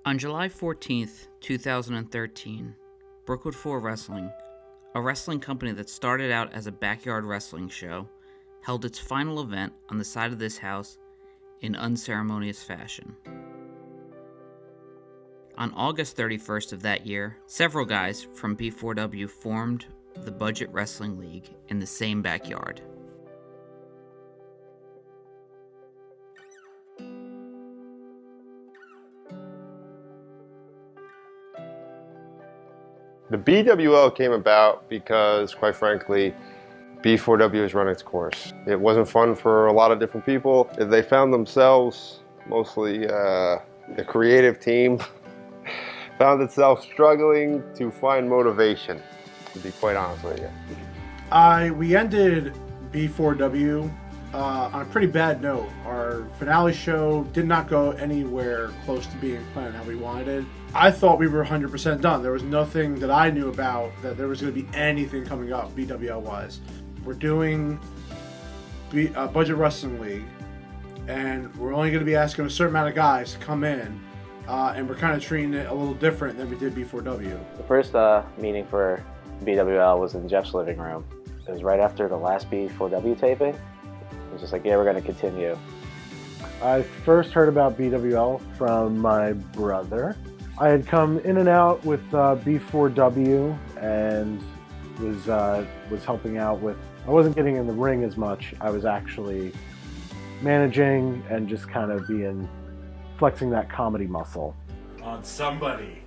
On July 14th, 2013, Brookwood 4 Wrestling, a wrestling company that started out as a backyard wrestling show, held its final event on the side of this house in unceremonious fashion. On August 31st of that year, several guys from B4W formed the Budget Wrestling League in the same backyard. The BWL came about because, quite frankly, B4W has run its course. It wasn't fun for a lot of different people. They found themselves, mostly the creative team, found itself struggling to find motivation, to be quite honest with you. We ended B4W on a pretty bad note. Our finale show did not go anywhere close to being planned how we wanted it. I thought we were 100% done. There was nothing that I knew about that there was going to be anything coming up BWL-wise. We're doing Budget Wrestling League, and we're only going to be asking a certain amount of guys to come in, and we're kind of treating it a little different than we did B4W. The first meeting for BWL was in Jeff's living room. It was right after the last B4W taping. It was just like, yeah, we're going to continue. I first heard about BWL from my brother. I had come in and out with B4W and was helping out with. I wasn't getting in the ring as much. I was actually managing and just kind of flexing that comedy muscle. On somebody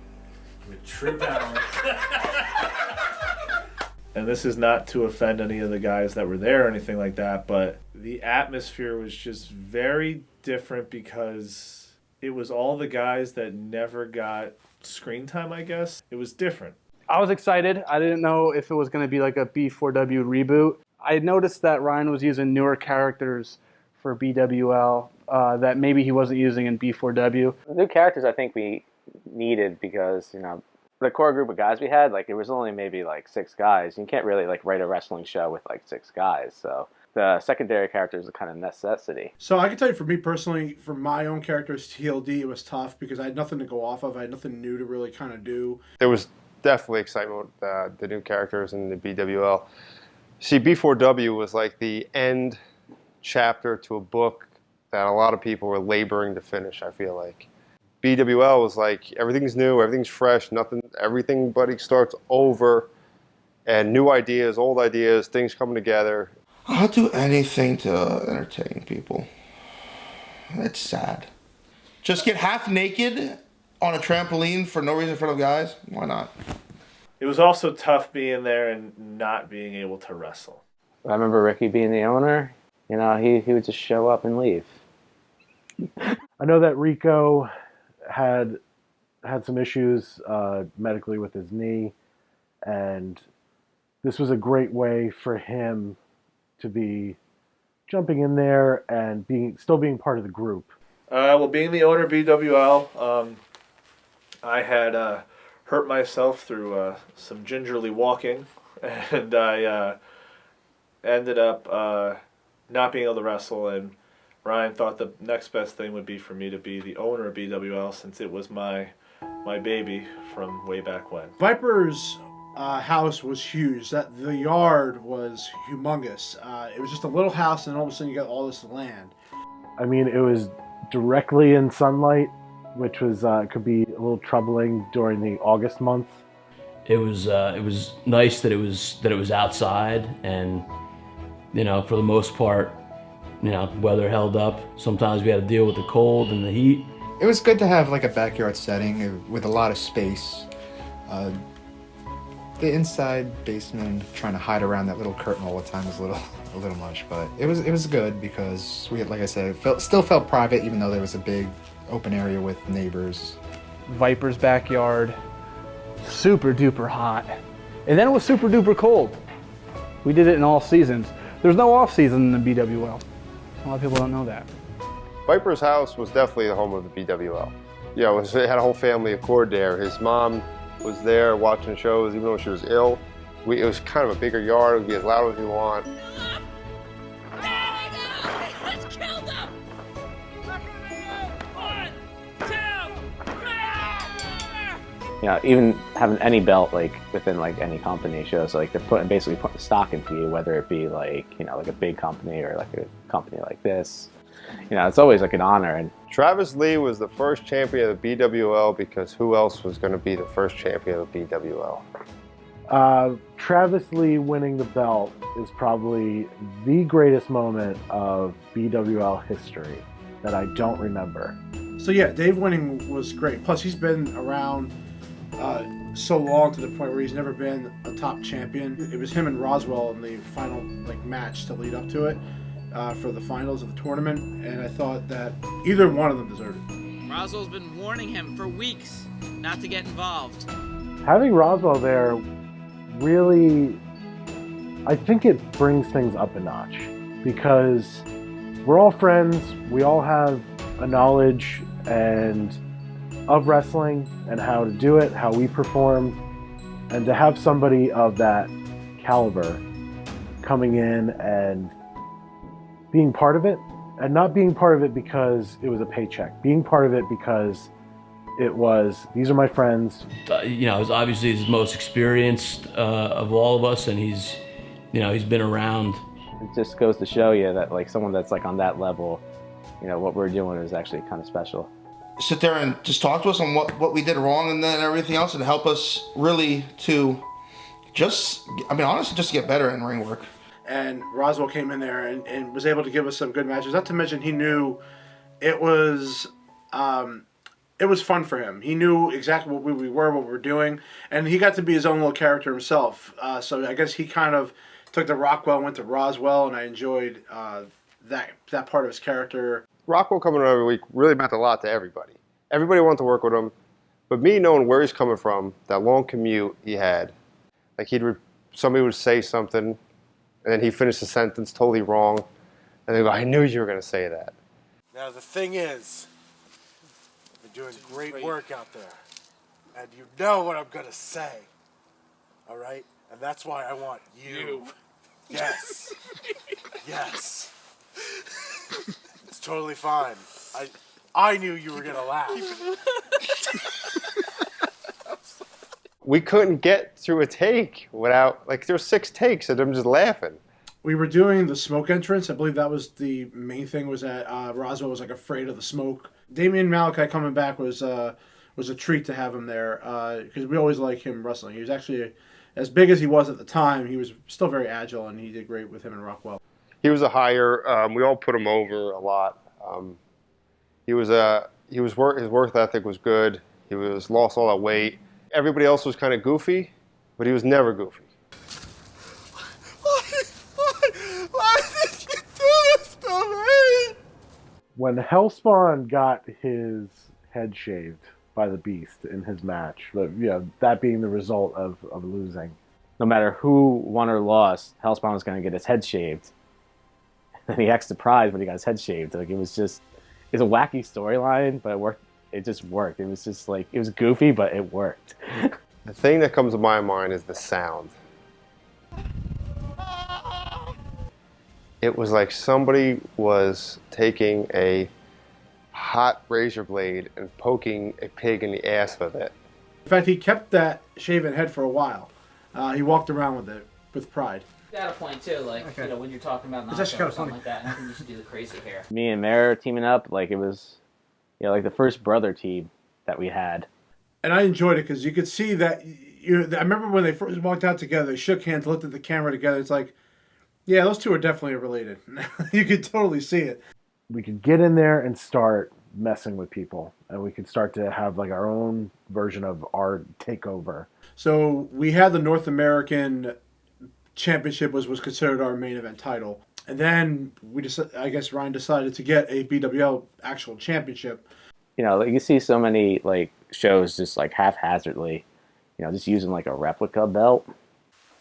with true talent. And this is not to offend any of the guys that were there or anything like that, but the atmosphere was just very different because it was all the guys that never got screen time, I guess. It was different. I was excited. I didn't know if it was going to be like a B4W reboot. I noticed that Ryan was using newer characters for BWL that maybe he wasn't using in B4W. The new characters I think we needed because, the core group of guys we had, it was only maybe 6 guys. You can't really write a wrestling show with 6 guys, so the secondary characters are kind of necessity. So I can tell you for me personally, for my own characters, TLD, it was tough because I had nothing to go off of. I had nothing new to really kind of do. There was definitely excitement with the new characters in the BWL. See, B4W was like the end chapter to a book that a lot of people were laboring to finish, I feel like. BWL was like, everything's new, everything's fresh, everybody starts over, and new ideas, old ideas, things coming together. I'll do anything to entertain people. It's sad. Just get half naked on a trampoline for no reason in front of guys? Why not? It was also tough being there and not being able to wrestle. I remember Ricky being the owner. He would just show up and leave. I know that Rico had some issues medically with his knee, and this was a great way for him to be jumping in there and still being part of the group. Well, being the owner of BWL, I had hurt myself through some gingerly walking, and I ended up not being able to wrestle, and Ryan thought the next best thing would be for me to be the owner of BWL since it was my baby from way back when. Viper's house was huge. The yard was humongous. It was just a little house, and all of a sudden you got all this land. I mean, it was directly in sunlight, which was could be a little troubling during the August month. It was nice that it was outside, and for the most part, weather held up. Sometimes we had to deal with the cold and the heat. It was good to have a backyard setting with a lot of space. The inside basement, trying to hide around that little curtain all the time was a little much, but it was good because we had, like I said, still felt private even though there was a big open area with neighbors. Viper's backyard, super duper hot. And then it was super duper cold. We did it in all seasons. There's no off season in the BWL. A lot of people don't know that. Viper's house was definitely the home of the BWL. It had a whole family accord there. His mom was there watching shows even though she was ill. It was kind of a bigger yard. It would be as loud as you want. Let's kill them! 1, 2, 3! even having any belt like within like any company shows like they're basically putting stock into you, whether it be like like a big company or like a company like this. It's always like an honor. And Travis Lee was the first champion of the BWL because who else was going to be the first champion of the BWL? Travis Lee winning the belt is probably the greatest moment of BWL history that I don't remember. So yeah, Dave winning was great. Plus, he's been around so long to the point where he's never been a top champion. It was him and Roswell in the final match to lead up to it for the finals of the tournament, and I thought that either one of them deserved it. Roswell's been warning him for weeks not to get involved. Having Roswell there really, I think it brings things up a notch because we're all friends. We all have a knowledge of wrestling and how to do it, how we perform, and to have somebody of that caliber coming in and being part of it, and not being part of it because it was a paycheck, being part of it because it was, these are my friends. He's obviously his most experienced of all of us, and he's been around. it just goes to show you that like someone that's like on that level, what we're doing is actually kind of special. Sit there and just talk to us on what we did wrong and then everything else, and help us really to honestly, just get better in ring work. And Roswell came in there and was able to give us some good matches. Not to mention he knew it was fun for him. He knew exactly what we were, what we were doing, and he got to be his own little character himself. So I guess he kind of took the Rockwell and went to Roswell, and I enjoyed that part of his character. Rockwell coming on every week really meant a lot to everybody. Everybody wanted to work with him, but me knowing where he's coming from, that long commute he had, like somebody would say something, and then he finished the sentence totally wrong, and they go, "I knew you were going to say that." Now the thing is, you've been doing great work out there, and you know what I'm going to say, all right? And that's why I want you. Yes. Yes. It's totally fine. I knew you were going to laugh. We couldn't get through a take without, there were 6 takes of them just laughing. We were doing the smoke entrance. I believe that was the main thing, was that Roswell was afraid of the smoke. Damian Malachi coming back was a treat to have him there because we always liked him wrestling. He was actually, as big as he was at the time, he was still very agile, and he did great with him and Rockwell. He was a hire. We all put him over a lot. His work ethic was good. He lost all that weight. Everybody else was kind of goofy, but he was never goofy. Why did you do this to me? When Hellspawn got his head shaved by the Beast in his match, that being the result of losing. No matter who won or lost, Hellspawn was going to get his head shaved. And he acted surprised when he got his head shaved. It's a wacky storyline, but it worked. It just worked. It was just it was goofy, but it worked. The thing that comes to my mind is the sound. It was like somebody was taking a hot razor blade and poking a pig in the ass with it. In fact, he kept that shaven head for a while. He walked around with it with pride. Data point too, when you're talking about It's actually Nacho or something like that, and I think you should do the crazy hair. Me and Mare teaming up, it was, the first brother team that we had. And I enjoyed it because you could see that. I remember when they first walked out together, they shook hands, looked at the camera together. It's like, yeah, those two are definitely related. You could totally see it. We could get in there and start messing with people, and we could start to have our own version of our takeover. So we had the North American Championship was considered our main event title, and then I guess Ryan decided to get a BWL actual championship. You see so many shows just haphazardly, just using a replica belt.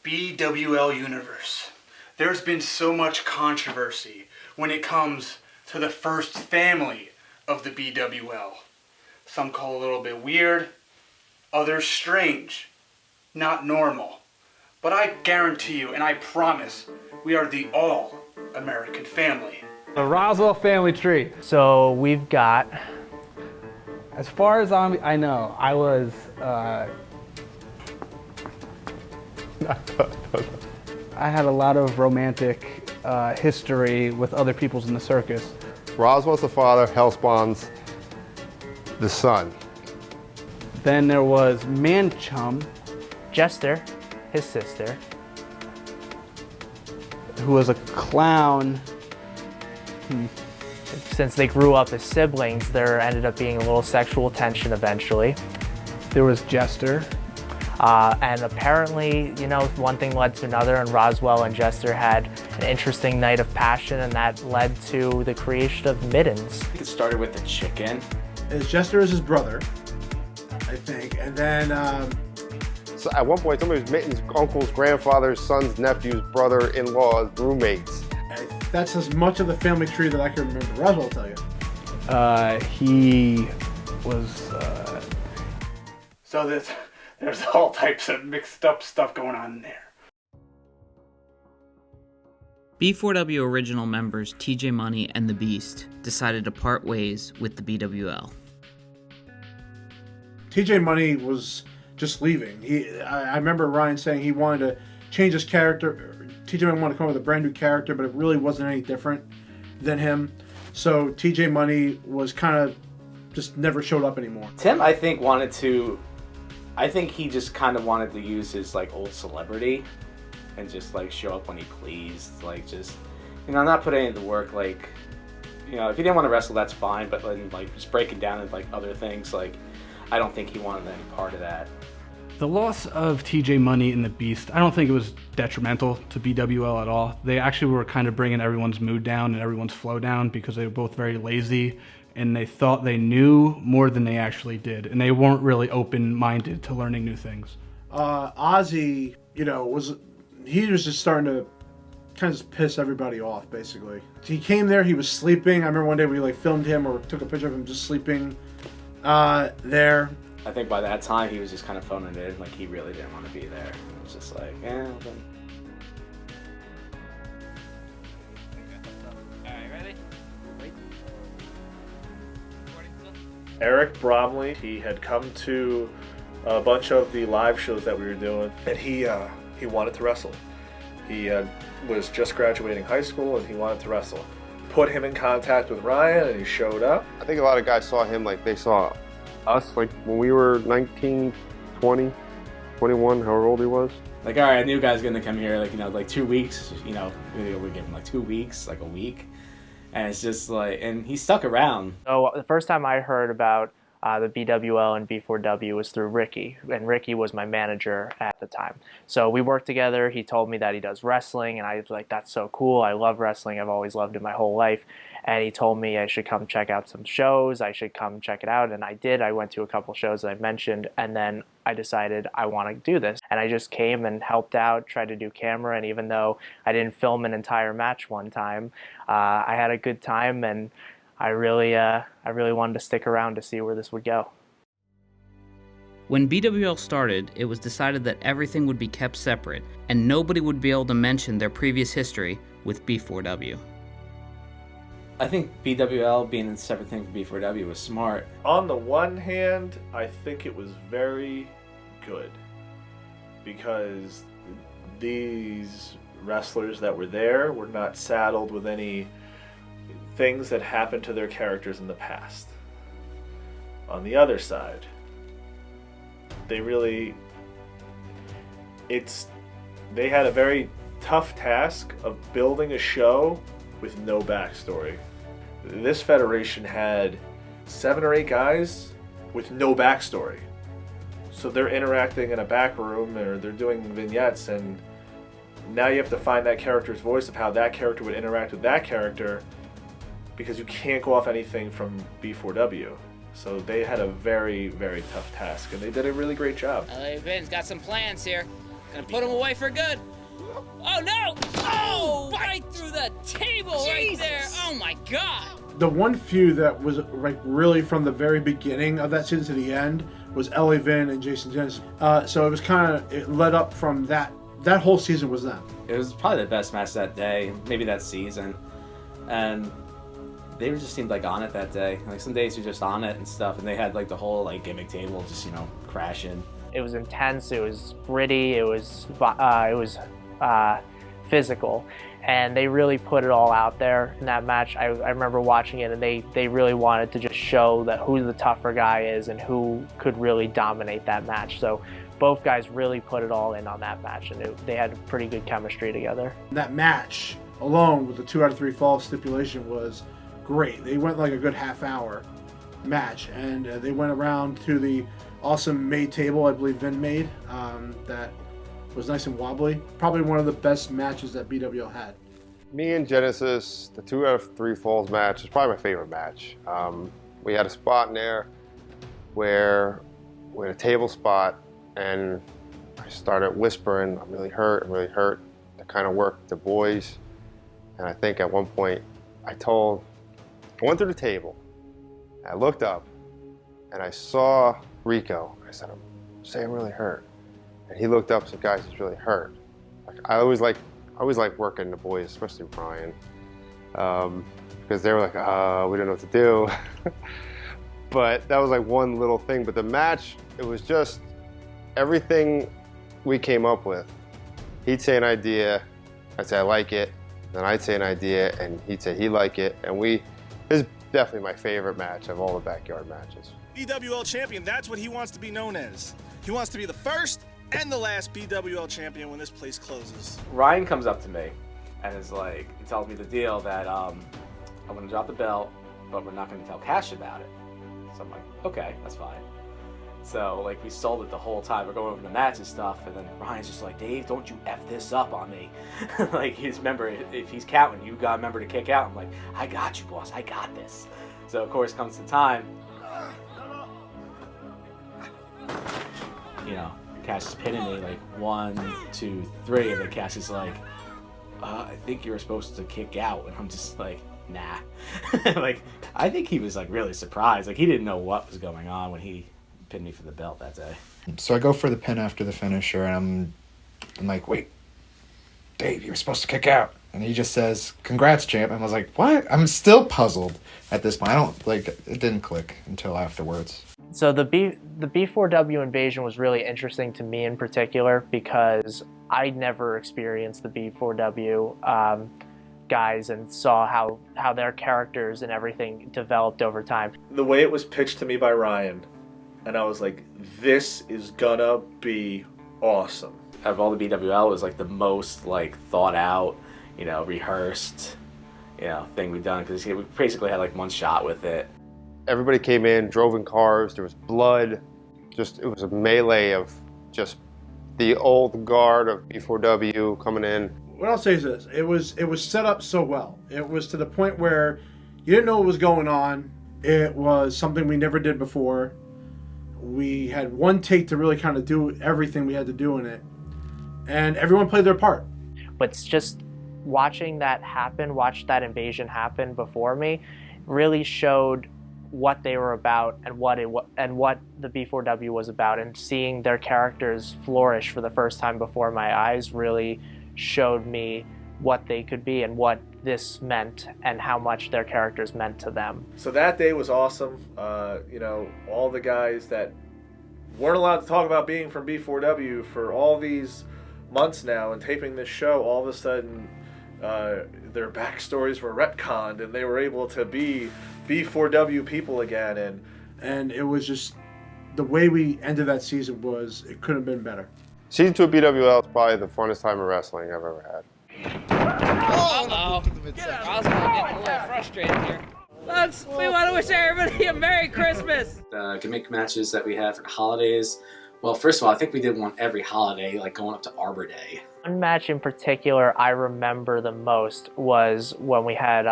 BWL Universe. There's been so much controversy when it comes to the first family of the BWL. Some call it a little bit weird, others strange, not normal. But I guarantee you, and I promise, we are the all-American family. The Roswell family tree. So we've got As far as I know, I was. I had a lot of romantic history with other peoples in the circus. Roswell's the father, Hellspawn's the son. Then there was Manchum, Jester, his sister. who was a clown. Since they grew up as siblings, there ended up being a little sexual tension eventually. There was Jester. And apparently, you know, one thing led to another, and Roswell and Jester had an interesting night of passion, and that led to the creation of Mittens. It started with the chicken. Jester is his brother, I think, and then So at one point, somebody was Mitten's uncle's grandfather's son's nephew's brother-in-law's roommates. That's as much of the family tree that I can remember. Roswell will tell you. He was. So there's all types of mixed up stuff going on in there. B4W original members TJ Money and The Beast decided to part ways with the BWL. TJ Money was just leaving. I remember Ryan saying he wanted to change his character. TJ Money wanted to come up with a brand new character, but it really wasn't any different than him. So TJ Money was kind of just never showed up anymore. Tim, I think he just kind of wanted to use his like old celebrity and just like show up when he pleased, like just, you know, not put any of the work, like, you know, if he didn't want to wrestle, that's fine, but then like just breaking down into like other things, like I don't think he wanted any part of that. The loss of TJ Money and The Beast, I don't think it was detrimental to BWL at all. They actually were kind of bringing everyone's mood down and everyone's flow down because they were both very lazy and they thought they knew more than they actually did, and they weren't really open-minded to learning new things. Ozzy, you know, he was just starting to kind of just piss everybody off, basically. He came there, he was sleeping. I remember one day we like filmed him or took a picture of him just sleeping there. I think by that time he was just kind of phoning it in, like he really didn't want to be there. It was just like, yeah. Eric Bromley, he had come to a bunch of the live shows that we were doing, and he wanted to wrestle. He was just graduating high school, and he wanted to wrestle. Put him in contact with Ryan, and he showed up. I think a lot of guys saw him like they saw us, like when we were 19, 20, 21, however old he was. Like, all right, I knew a guy's gonna come here, like, you know, like 2 weeks, you know, we give him like 2 weeks, like a week. And it's just like, and he stuck around. So the first time I heard about the BWL and B4W was through Ricky, and Ricky was my manager at the time. So we worked together. He told me that he does wrestling, and I was like, that's so cool. I love wrestling. I've always loved it my whole life. And he told me I should come check out some shows. I should come check it out, and I did. I went to a couple shows that I mentioned, and then I decided I want to do this. And I just came and helped out, tried to do camera, and even though I didn't film an entire match one time, I had a good time, and I really wanted to stick around to see where this would go. When BWL started, it was decided that everything would be kept separate, and nobody would be able to mention their previous history with B4W. I think BWL being a separate thing from B4W was smart. On the one hand, I think it was very good because these wrestlers that were there were not saddled with any things that happened to their characters in the past. On the other side, they had a very tough task of building a show with no backstory. This federation had 7 or 8 guys with no backstory. So they're interacting in a back room or they're doing vignettes, and now you have to find that character's voice of how that character would interact with that character, because you can't go off anything from B4W. So they had a very, very tough task, and they did a really great job. LA Vin's got some plans here. Gonna put him away for good. Oh no! Oh, right through the table right there. Oh my God. The one feud that was like really from the very beginning of that season to the end was LA Vin and Jason Jensen. So it was it led up from that. That whole season was them. It was probably the best match that day, maybe that season. And they just seemed like on it that day. Like some days you're just on it and stuff, and they had like the whole like gimmick table just crashing. It was intense. It was gritty. It was physical, and they really put it all out there in that match. I remember watching it, and they really wanted to just show that who the tougher guy is and who could really dominate that match. So both guys really put it all in on that match, and they had pretty good chemistry together. That match alone with the 2 out of 3 falls stipulation was great. They went like a good half-hour match, and they went around to the awesome made table I believe Vin made that was nice and wobbly. Probably one of the best matches that BWL had. Me and Genesis, the 2 out of 3 falls match is probably my favorite match. We had a spot in there where we had a table spot, and I started whispering, I'm really hurt, to kind of work the boys. And I think at one point I went through the table, I looked up, and I saw Rico. I said, I'm really hurt. And he looked up and said, guys, he's really hurt. I always like working the boys, especially Brian, because they were like, we don't know what to do. But that was like one little thing. But the match, it was just everything we came up with. He'd say an idea, I'd say I like it, then I'd say an idea, and he'd say he like it, and this is definitely my favorite match of all the backyard matches. BWL champion, that's what he wants to be known as. He wants to be the first and the last BWL champion when this place closes. Ryan comes up to me and is like, he tells me the deal that I'm going to drop the belt, but we're not going to tell Cash about it. So I'm like, okay, that's fine. So like we sold it the whole time. We're going over the match and stuff, and then Ryan's just like, Dave, don't you F this up on me. Like, remember, if he's counting, you got to remember to kick out. I'm like, I got you, boss, I got this. So of course comes the time, Cash is pinning me like 1, 2, 3, and then Cash is like, I think you were supposed to kick out, and I'm just like, nah. Like, I think he was like really surprised. Like, he didn't know what was going on when he pinned me for the belt that day. So I go for the pin after the finisher, and I'm like, wait, Dave, you were supposed to kick out. And he just says, congrats, champ. And I was like, what? I'm still puzzled at this point. It didn't click until afterwards. So the B4W invasion was really interesting to me in particular because I never experienced the B4W guys and saw how their characters and everything developed over time. The way it was pitched to me by Ryan, and I was like, this is gonna be awesome. Out of all the BWL, it was like the most like thought out, rehearsed, thing we've done, because we basically had like one shot with it. Everybody came in, drove in cars, there was blood. It was a melee of just the old guard of B4W coming in. What I'll say is this, it was set up so well. It was to the point where you didn't know what was going on. It was something we never did before. We had one take to really kind of do everything we had to do in it. And everyone played their part. But it's just watching that happen, watch that invasion happen before me, really showed what they were about and what the B4W was about, and seeing their characters flourish for the first time before my eyes really showed me what they could be and what this meant and how much their characters meant to them. So that day was awesome. All the guys that weren't allowed to talk about being from B4W for all these months now and taping this show, all of a sudden their backstories were retconned and they were able to be B4W people again, and it was just the way we ended that season it couldn't have been better. Season 2 of BWL is probably the funnest time of wrestling I've ever had. Uh-oh. I was getting a little frustrated here. We want to wish everybody a Merry Christmas. Gimmick matches that we had for the holidays. Well, first of all, I think we did one every holiday, like going up to Arbor Day. One match in particular I remember the most was when we had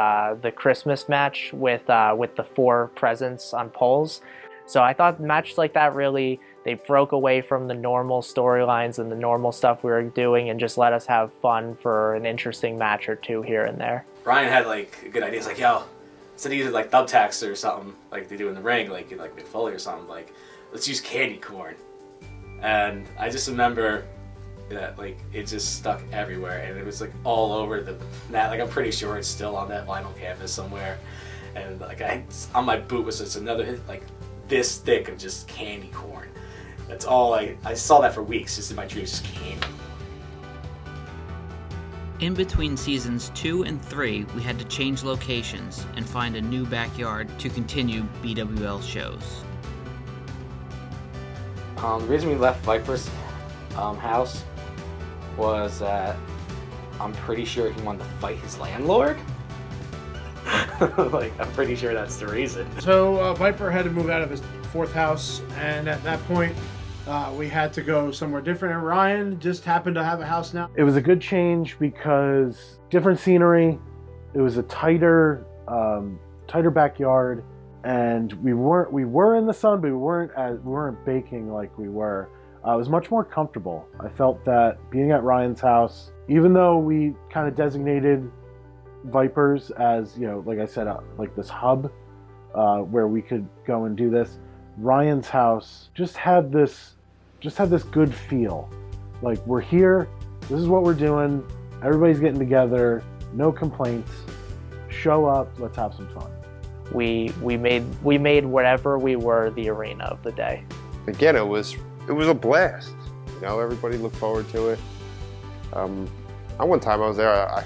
the Christmas match with the 4 presents on poles. So I thought matches like that really, they broke away from the normal storylines and the normal stuff we were doing and just let us have fun for an interesting match or two here and there. Brian had like good ideas, like, yo, instead of using like thumbtacks or something like they do in the ring, like Mick Foley or something, like, let's use candy corn. And I just remember that like it just stuck everywhere, and it was like all over the mat. Like, I'm pretty sure it's still on that vinyl canvas somewhere. and like on my boot was just another hit, like this thick of just candy corn. That's all I saw that for weeks, just in my dreams, just candy. In between seasons 2 and 3, we had to change locations and find a new backyard to continue BWL shows. The reason we left Viper's house was that I'm pretty sure he wanted to fight his landlord. Like, I'm pretty sure that's the reason. So Viper had to move out of his 4th house, and at that point, we had to go somewhere different, and Ryan just happened to have a house now. It was a good change because different scenery. It was a tighter backyard, and we were in the sun, but we weren't baking like we were. It was much more comfortable. I felt that being at Ryan's house, even though we kind of designated Vipers as, like I said, like this hub where we could go and do this, Ryan's house just had this good feel. Like, we're here, this is what we're doing, everybody's getting together, no complaints, show up, let's have some fun. We made wherever we were the arena of the day. Again, it was a blast. Everybody looked forward to it. One time I was there, I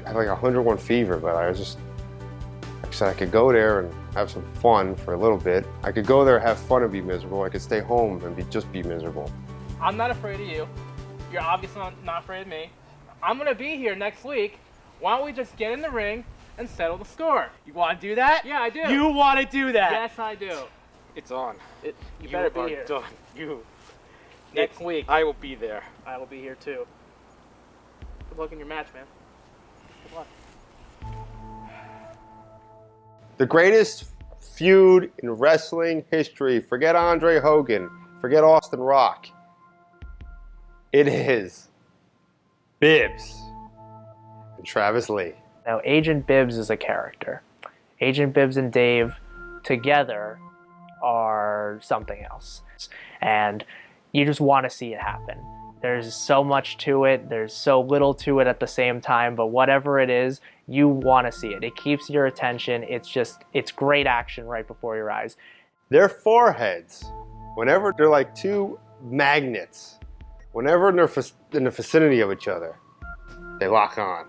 had like 101 fever, but I said I could go there and have some fun for a little bit. I could go there, have fun, and be miserable. I could stay home and just be miserable. I'm not afraid of you. You're obviously not afraid of me. I'm gonna be here next week. Why don't we just get in the ring and settle the score? You want to do that? Yeah, I do. You want to do that? Yes, I do. It's on. You better be are here. Done. Next week. I will be there. I will be here too. Good luck in your match, man. Good luck. The greatest feud in wrestling history. Forget Andre Hogan. Forget Austin Rock. It is Bibbs and Travis Lee. Now, Agent Bibbs is a character. Agent Bibbs and Dave together are something else. And you just want to see it happen. There's so much to it. There's so little to it at the same time, but whatever it is, you want to see it. It keeps your attention. It's great action right before your eyes. Their foreheads, whenever they're like two magnets, whenever they're in the vicinity of each other, they lock on.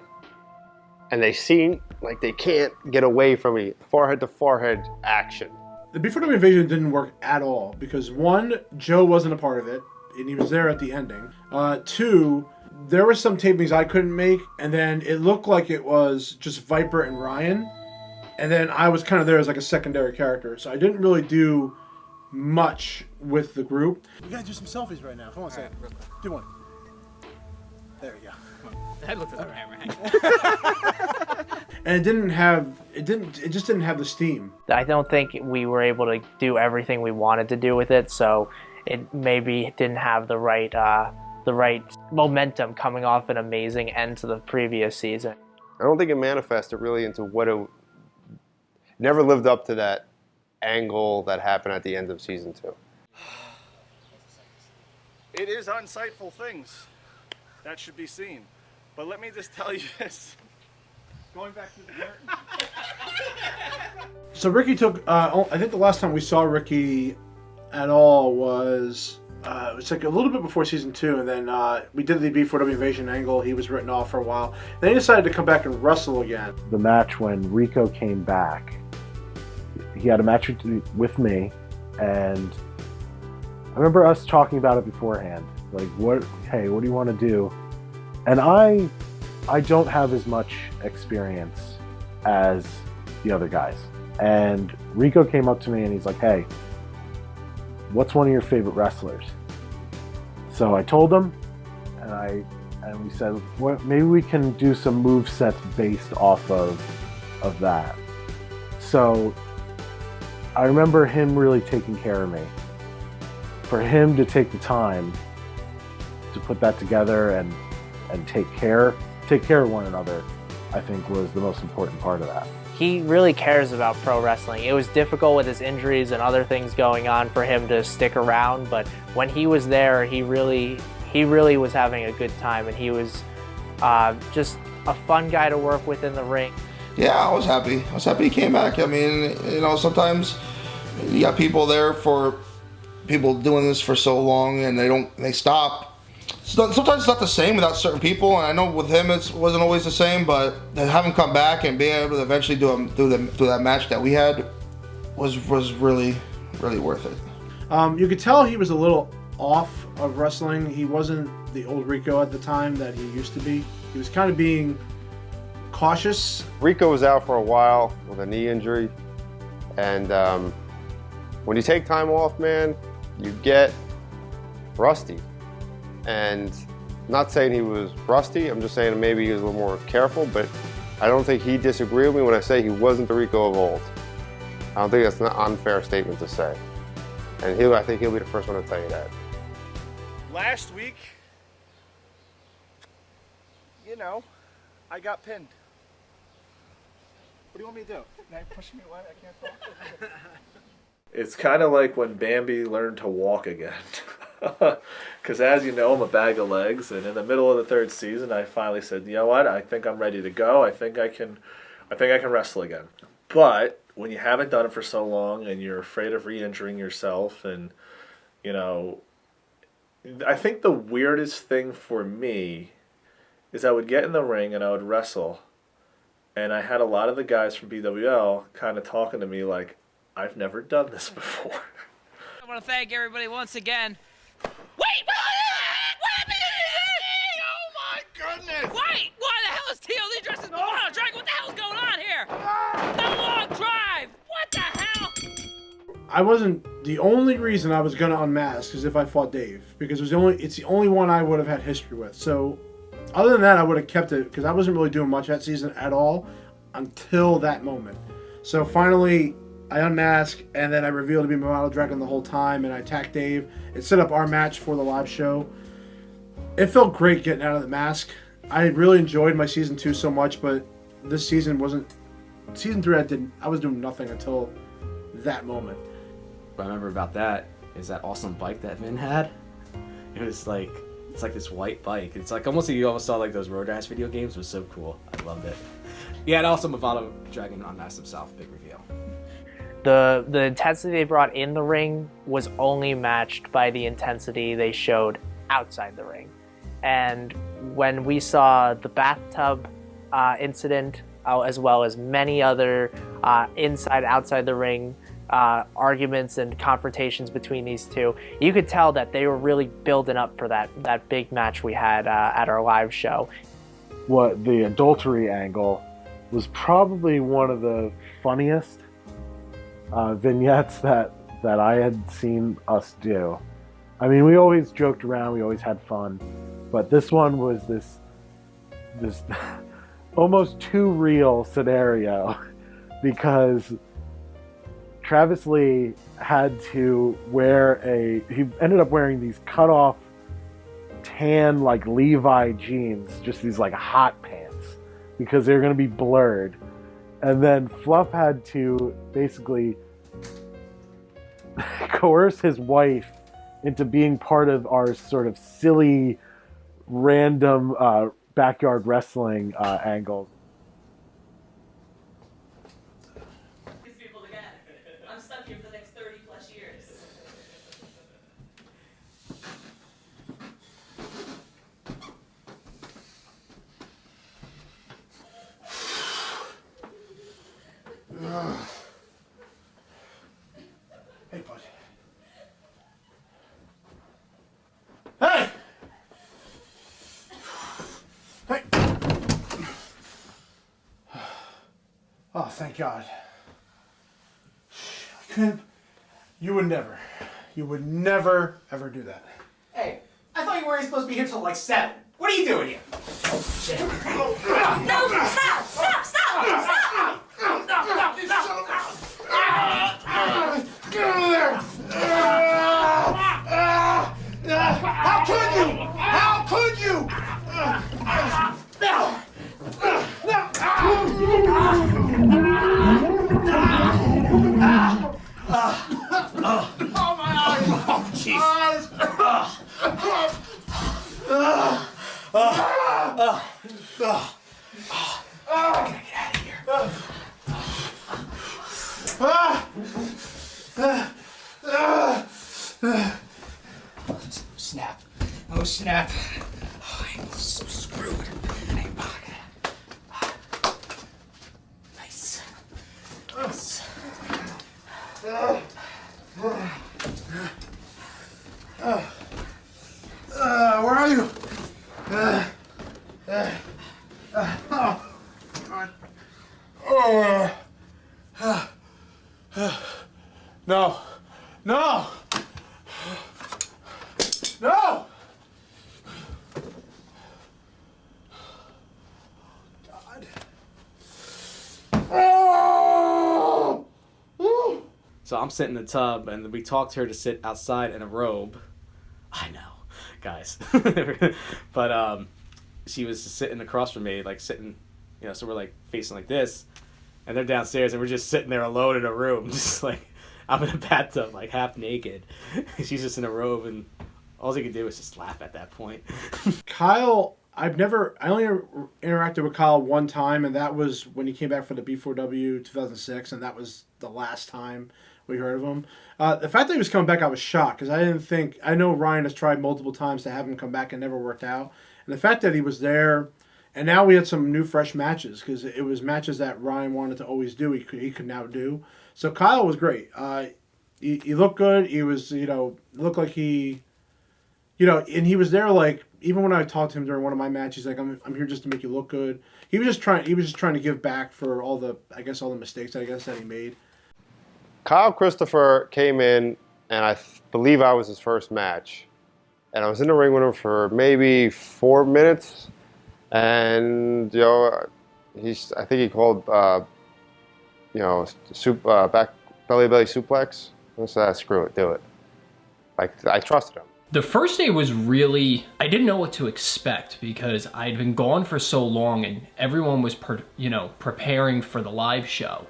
And they seem like they can't get away from me. Forehead to forehead action. The B4W invasion didn't work at all because 1, Joe wasn't a part of it, and he was there at the ending. 2, there were some tapings I couldn't make, and then it looked like it was just Viper and Ryan, and then I was kind of there as like a secondary character, so I didn't really do much with the group. We gotta do some selfies right now. Come on, Sam. Do one. There you go. That looked at the camera. And it just didn't have the steam. I don't think we were able to do everything we wanted to do with it, so it maybe didn't have the right momentum coming off an amazing end to the previous season. I don't think it manifested really into what it never lived up to that angle that happened at the end of season 2. It is insightful things that should be seen. But let me just tell you this. Going back to the curtain. So Ricky took, I think the last time we saw Ricky at all was, it was like a little bit before season 2, and then we did the B4W invasion angle. He was written off for a while. Then he decided to come back and wrestle again. The match when Rico came back, he had a match with me, and I remember us talking about it beforehand. Like, hey, what do you want to do? And I don't have as much experience as the other guys. And Rico came up to me and he's like, hey, what's one of your favorite wrestlers? So I told him, and we said, well, maybe we can do some move sets based off of that. So I remember him really taking care of me. For him to take the time to put that together and take care of one another, I think was the most important part of that. He really cares about pro wrestling. It was difficult with his injuries and other things going on for him to stick around, but when he was there, he really was having a good time, and he was just a fun guy to work with in the ring. Yeah, I was happy. I was happy he came back. I mean, you know, sometimes you got people there for people doing this for so long and they stop. Sometimes it's not the same without certain people, and I know with him it wasn't always the same, but to have him come back and be able to eventually do that match that we had was really, really worth it. You could tell he was a little off of wrestling. He wasn't the old Rico at the time that he used to be. He was kind of being cautious. Rico was out for a while with a knee injury, and when you take time off, man, you get rusty. And I'm not saying he was rusty, I'm just saying maybe he was a little more careful, but I don't think he disagreed with me when I say he wasn't the Rico of old. I don't think that's an unfair statement to say. And I think he'll be the first one to tell you that. Last week, I got pinned. What do you want me to do? Now you push me away, I can't talk. It's kind of like when Bambi learned to walk again. Because as you know, I'm a bag of legs, and in the middle of the third season, I finally said, you know what, I think I'm ready to go. I think I can wrestle again. But when you haven't done it for so long and you're afraid of re-injuring yourself, and, you know, I think the weirdest thing for me is I would get in the ring and I would wrestle, and I had a lot of the guys from BWL kind of talking to me like, I've never done this before. I want to thank everybody once again. Wait! Oh my goodness! Wait! Why the hell is TLD dressed as Bravado Dragon? What the hell's going on here? The long drive! What the hell? I wasn't, the only reason I was going to unmask is if I fought Dave, because it's the only one I would have had history with. So other than that, I would have kept it, because I wasn't really doing much that season at all until that moment. So finally, I unmasked, and then I revealed to be Bravado Dragon the whole time, and I attacked Dave. It set up our match for the live show. It felt great getting out of the mask. I really enjoyed my season 2 so much, but this season wasn't. Season 3, I was doing nothing until that moment. What I remember about that is that awesome bike that Vin had. It was like, it's like this white bike. It's like almost, you almost saw like those Road Rash video games. It was so cool. I loved it. Yeah, and also Bravado Dragon unmasked himself. Big reveal. The intensity they brought in the ring was only matched by the intensity they showed outside the ring. And when we saw the bathtub incident, as well as many other outside the ring arguments and confrontations between these two, you could tell that they were really building up for that big match we had at our live show. What the adultery angle was probably one of the funniest vignettes that I had seen us do. I mean, we always joked around, we always had fun, but this one was this almost too real scenario, because Travis Lee had to he ended up wearing these cut off tan like Levi jeans, just these like hot pants, because they're going to be blurred. And then Fluff had to basically coerce his wife into being part of our sort of silly, random backyard wrestling angle. These people again. I'm stuck here for the next 30 plus years. Hey, bud. Hey! Hey! Oh, thank God. You would never, ever do that. Hey, I thought you weren't supposed to be here till like 7. What are you doing here? Oh, shit. No, stop! Stop! Stop! Stop! Get over there! How could you? How could you? Oh, my eyes! Oh, jeez. I gotta get out of here. Snap. Oh, snap. Oh, I'm so screwed. Nice. Nice. Where are you? No. No. No. God. So I'm sitting in the tub, and we talked her to sit outside in a robe. I know, guys. But she was just sitting across from me, like sitting, so we're like facing like this, and they're downstairs, and we're just sitting there alone in a room, just like I'm in a bathtub, like half naked. She's just in a robe, and all he could do was just laugh at that point. Kyle, I only interacted with Kyle one time, and that was when he came back for the B4W 2006, and that was the last time we heard of him. The fact that he was coming back, I was shocked, because I know Ryan has tried multiple times to have him come back and never worked out. And the fact that he was there, and now we had some new fresh matches, because it was matches that Ryan wanted to always do, he could now do. So Kyle was great. He looked good. He was, looked like he, and he was there, like, even when I talked to him during one of my matches, like, I'm here just to make you look good. He was just trying to give back for all the mistakes that he made. Kyle Christopher came in, and I believe I was his first match. And I was in the ring with him for maybe 4 minutes. And, I think he called, back belly suplex. I said, screw it, do it. Like, I trusted him. The first day was really, I didn't know what to expect because I'd been gone for so long and everyone was, preparing for the live show.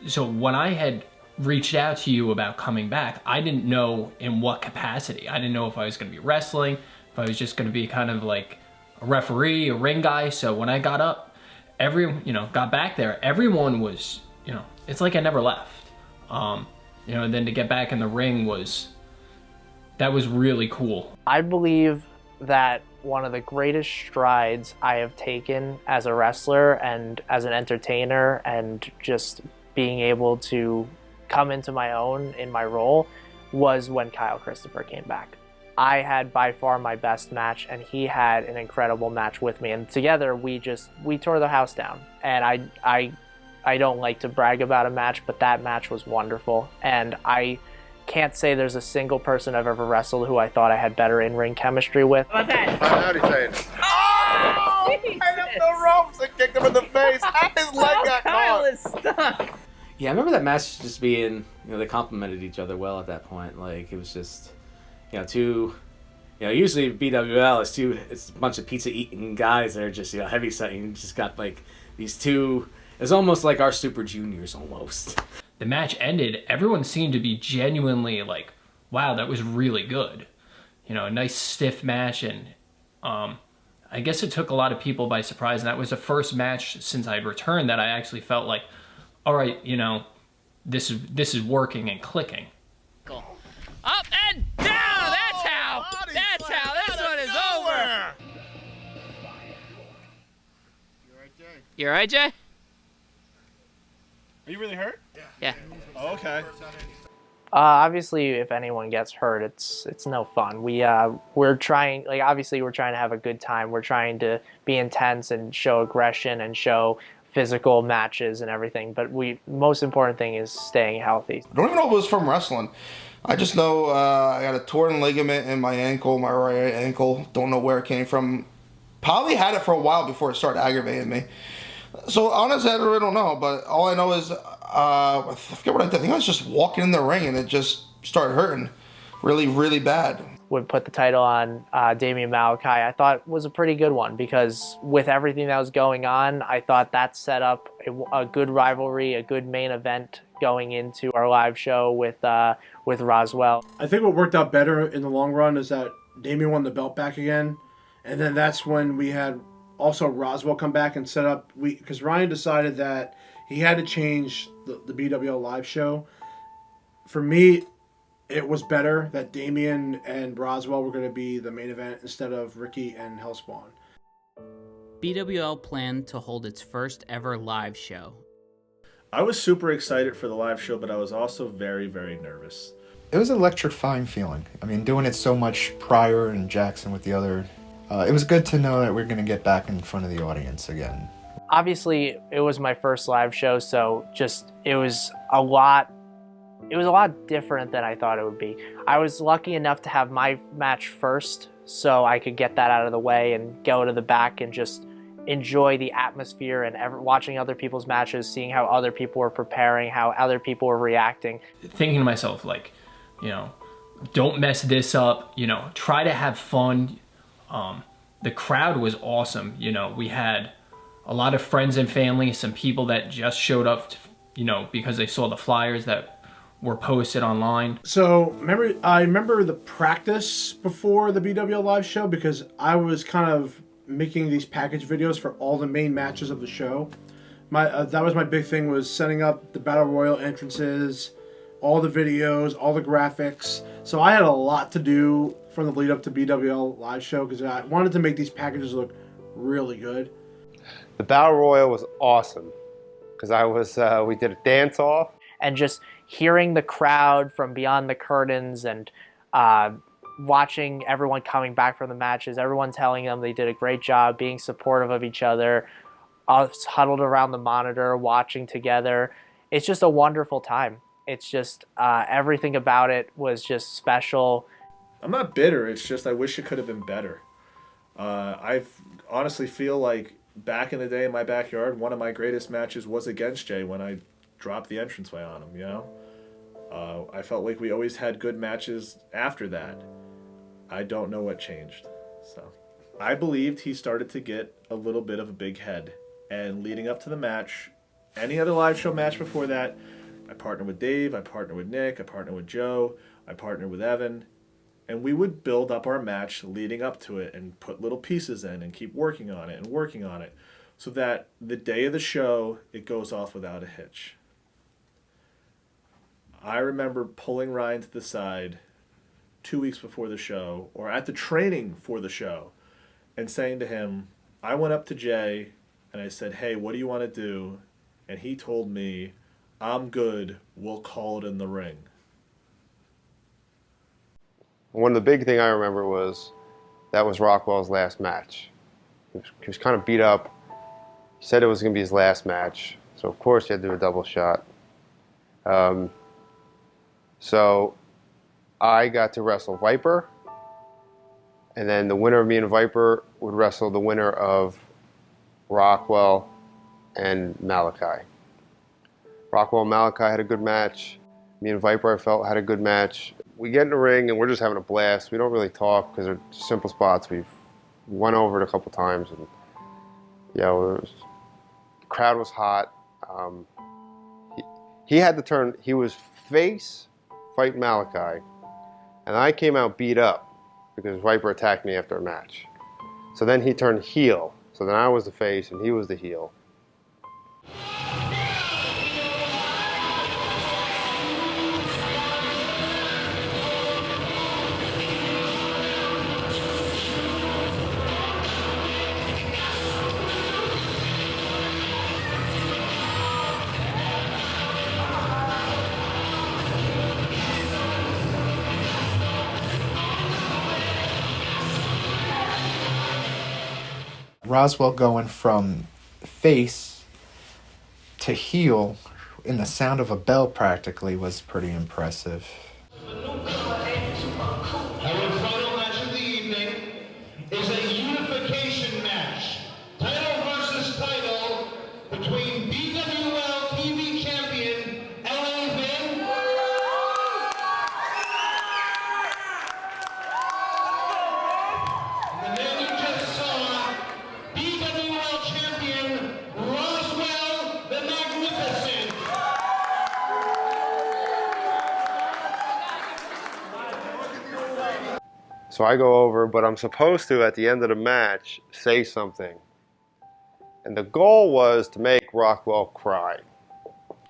So when I had reached out to you about coming back, I didn't know in what capacity. I didn't know if I was going to be wrestling, if I was just going to be kind of like a referee, a ring guy. So when I got up, got back there, everyone was, it's like I never left. And then to get back in the ring that was really cool. I believe that one of the greatest strides I have taken as a wrestler and as an entertainer and just being able to come into my own in my role was when Kyle Christopher came back. I had by far my best match and he had an incredible match with me, and together we tore the house down. And I don't like to brag about a match, but that match was wonderful, and I can't say there's a single person I've ever wrestled who I thought I had better in-ring chemistry with. How about he's saying? Oh! Right up the ropes and kicked him in the face. His leg got Kyle caught. is stuck. Yeah, I remember that match just being, they complimented each other well at that point. Like, it was just, usually BWL it's a bunch of pizza-eating guys that are just, heavy set. You just got, like, these two, it's almost like our Super Juniors almost. The match ended, everyone seemed to be genuinely like, wow, that was really good. A nice stiff match, and I guess it took a lot of people by surprise, and that was the first match since I'd returned that I actually felt like, all right, this is working and clicking. Cool. Up and down! That's how! That's how this one is over! You alright, Jay? Are you really hurt? Yeah. Oh, okay. Obviously, if anyone gets hurt, it's no fun. We're trying to have a good time. We're trying to be intense and show aggression and show physical matches and everything. But most important thing is staying healthy. I don't even know if it was from wrestling. I just know I got a torn ligament in my ankle, my right ankle. Don't know where it came from. Probably had it for a while before it started aggravating me. So honestly, I really don't know. But all I know is I forget what I did. I think I was just walking in the ring and it just started hurting really, really bad. Would put the title on Damian Malachi, I thought was a pretty good one because with everything that was going on, I thought that set up a good rivalry, a good main event going into our live show with Roswell. I think what worked out better in the long run is that Damian won the belt back again, and then that's when we had also Roswell come back and set up, because Ryan decided that he had to change the BWL live show. For me, it was better that Damien and Roswell were going to be the main event instead of Ricky and Hellspawn. BWL planned to hold its first ever live show. I was super excited for the live show, but I was also very, very nervous. It was an electrifying feeling. I mean, doing it so much prior in Jackson with the other, it was good to know that we're going to get back in front of the audience again. Obviously, it was my first live show, so it was a lot different than I thought it would be. I was lucky enough to have my match first, so I could get that out of the way and go to the back and just enjoy the atmosphere and watching other people's matches, seeing how other people were preparing, how other people were reacting. Thinking to myself, like, you know, don't mess this up, you know, try to have fun. The crowd was awesome. You know, we had a lot of friends and family, some people that just showed up, you know, because they saw the flyers that were posted online. So I remember the practice before the BWL live show, because I was kind of making these package videos for all the main matches of the show. That was my big thing, was setting up the Battle Royal entrances, all the videos, all the graphics. So I had a lot to do from the lead up to BWL live show, because I wanted to make these packages look really good. The Battle Royal was awesome because we did a dance off. And just hearing the crowd from beyond the curtains and watching everyone coming back from the matches, everyone telling them they did a great job, being supportive of each other, us huddled around the monitor, watching together. It's just a wonderful time. It's just everything about it was just special. I'm not bitter. It's just I wish it could have been better. I honestly feel like back in the day in my backyard, one of my greatest matches was against Jay when I dropped the entranceway on him, you know? I felt like we always had good matches after that. I don't know what changed. So I believed he started to get a little bit of a big head. And leading up to the match, any other live show match before that, I partnered with Dave, I partnered with Nick, I partnered with Joe, I partnered with Evan, and we would build up our match leading up to it and put little pieces in and keep working on it so that the day of the show, it goes off without a hitch. I remember pulling Ryan to the side 2 weeks before the show, or at the training for the show, and saying to him, I went up to Jay and I said, hey, what do you want to do? And he told me, I'm good, we'll call it in the ring. One of the big thing I remember was that was Rockwell's last match. He was kind of beat up. He said it was going to be his last match, so of course he had to do a double shot. So I got to wrestle Viper, and then the winner of me and Viper would wrestle the winner of Rockwell and Malachi. Rockwell and Malachi had a good match. Me and Viper, I felt, had a good match. We get in the ring and we're just having a blast. We don't really talk because they're simple spots. We've went over it a couple times, and the crowd was hot. He had to turn. He was face fighting Malachi, and I came out beat up because Viper attacked me after a match. So then he turned heel. So then I was the face and he was the heel. Roswell going from face to heel in the sound of a bell practically was pretty impressive. Our final match of the evening is a unification match. Title versus title between BWL TV champion LA Vin and the man you just saw, BWL champion Roswell the Magnificent. So I go over, but I'm supposed to, at the end of the match, say something. And the goal was to make Rockwell cry.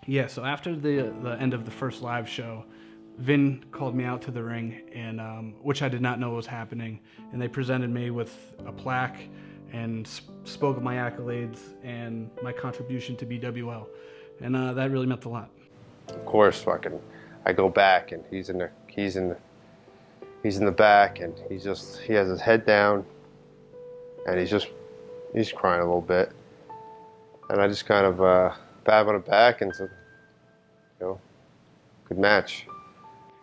Yeah, so after the end of the first live show, Vin called me out to the ring, and which I did not know was happening, and they presented me with a plaque and spoke of my accolades and my contribution to BWL, and that really meant a lot. Of course, I go back, and he's in the back, and he has his head down, and he's crying a little bit, and I just kind of pat him on the back and said, good match.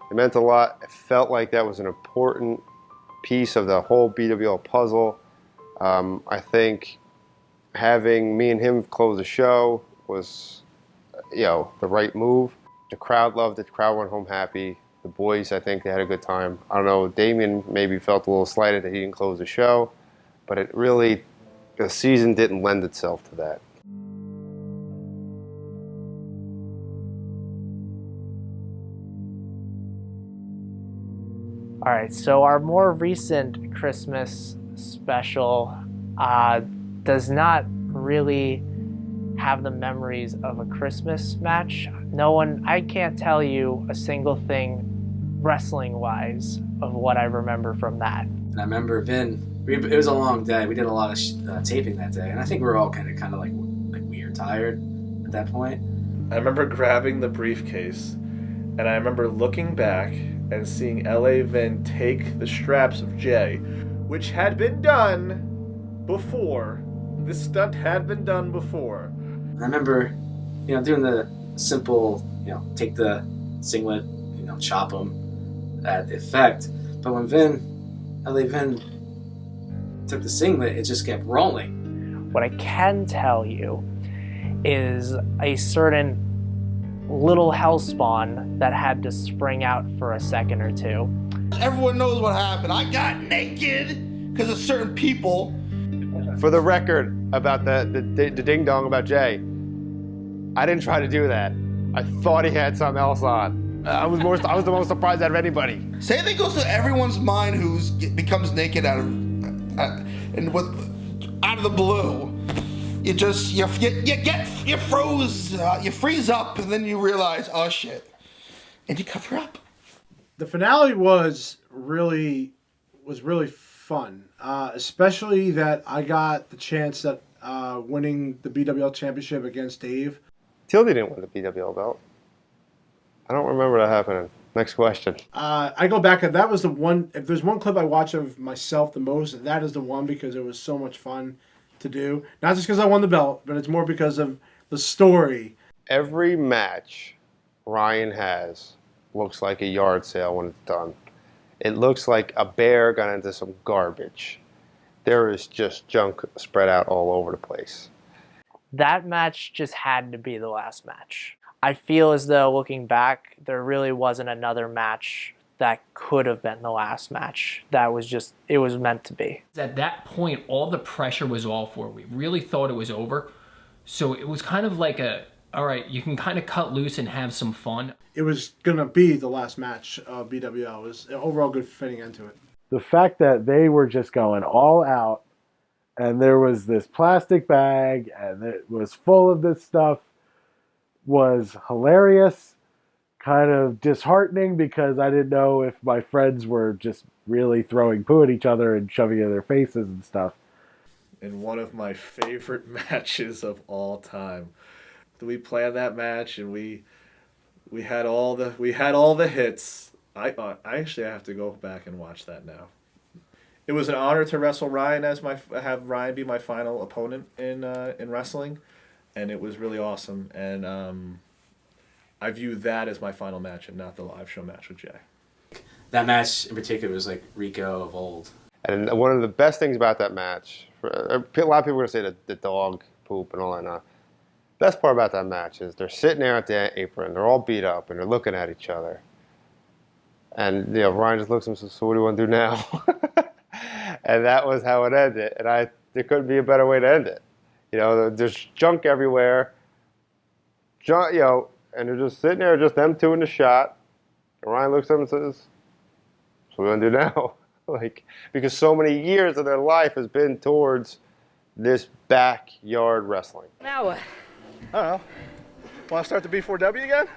It meant a lot. It felt like that was an important piece of the whole BWL puzzle. I think having me and him close the show was, the right move. The crowd loved it. The crowd went home happy. The boys, I think they had a good time. I don't know, Damien maybe felt a little slighted that he didn't close the show, but the season didn't lend itself to that. All right, so our more recent Christmas special does not really have the memories of a Christmas match. I can't tell you a single thing wrestling-wise of what I remember from that. And I remember Vin, it was a long day. We did a lot of taping that day, and I think we were all kind of like weird, tired at that point. I remember grabbing the briefcase, and I remember looking back and seeing LA Vin take the straps of Jay, which had been done before. This stunt had been done before. I remember, doing the simple, take the singlet, chop them at the effect. But when LA Vin took the singlet, it just kept rolling. What I can tell you is a certain little hellspawn that had to spring out for a second or two. Everyone knows what happened. I got naked because of certain people. For the record about the ding dong about Jay, I didn't try to do that. I thought he had something else on. I was the most surprised out of anybody. Same thing goes to everyone's mind who becomes naked out of the blue. You freeze up, and then you realize, oh shit, and you cover up. The finale was really fun, especially that I got the chance at winning the BWL championship against Dave. Tildy didn't win the BWL belt. I don't remember that happening. Next question. I go back, and that was the one. If there's one clip I watch of myself the most, that is the one, because it was so much fun to do. Not just because I won the belt, but it's more because of the story. Every match Ryan has looks like a yard sale when it's done. It looks like a bear got into some garbage. There is just junk spread out all over the place. That match just had to be the last match. I feel as though, looking back, there really wasn't another match that could have been the last match. It was meant to be. At that point, all the pressure was off for. We really thought it was over. So it was kind of like all right, you can kind of cut loose and have some fun. It was going to be the last match of BWL. It was an overall good fitting end to it. The fact that they were just going all out, and there was this plastic bag, and it was full of this stuff, was hilarious, kind of disheartening, because I didn't know if my friends were just really throwing poo at each other and shoving it in their faces and stuff. In one of my favorite matches of all time, we planned that match, and we had all the hits. I actually have to go back and watch that now. It was an honor to wrestle Ryan have Ryan be my final opponent in wrestling, and it was really awesome. And I view that as my final match and not the live show match with Jay. That match in particular was like Rico of old. And one of the best things about that match, a lot of people are going to say the dog poop and all that. Now, best part about that match is they're sitting there at the apron, they're all beat up, and they're looking at each other. And Ryan just looks at him and says, "So what do you want to do now?" And that was how it ended. And there couldn't be a better way to end it. There's junk everywhere. And they're just sitting there, just them two in the shot. And Ryan looks at him and says, "So what are we gonna do now?" Because so many years of their life has been towards this backyard wrestling. Now what? I don't know. Want to start the B4W again?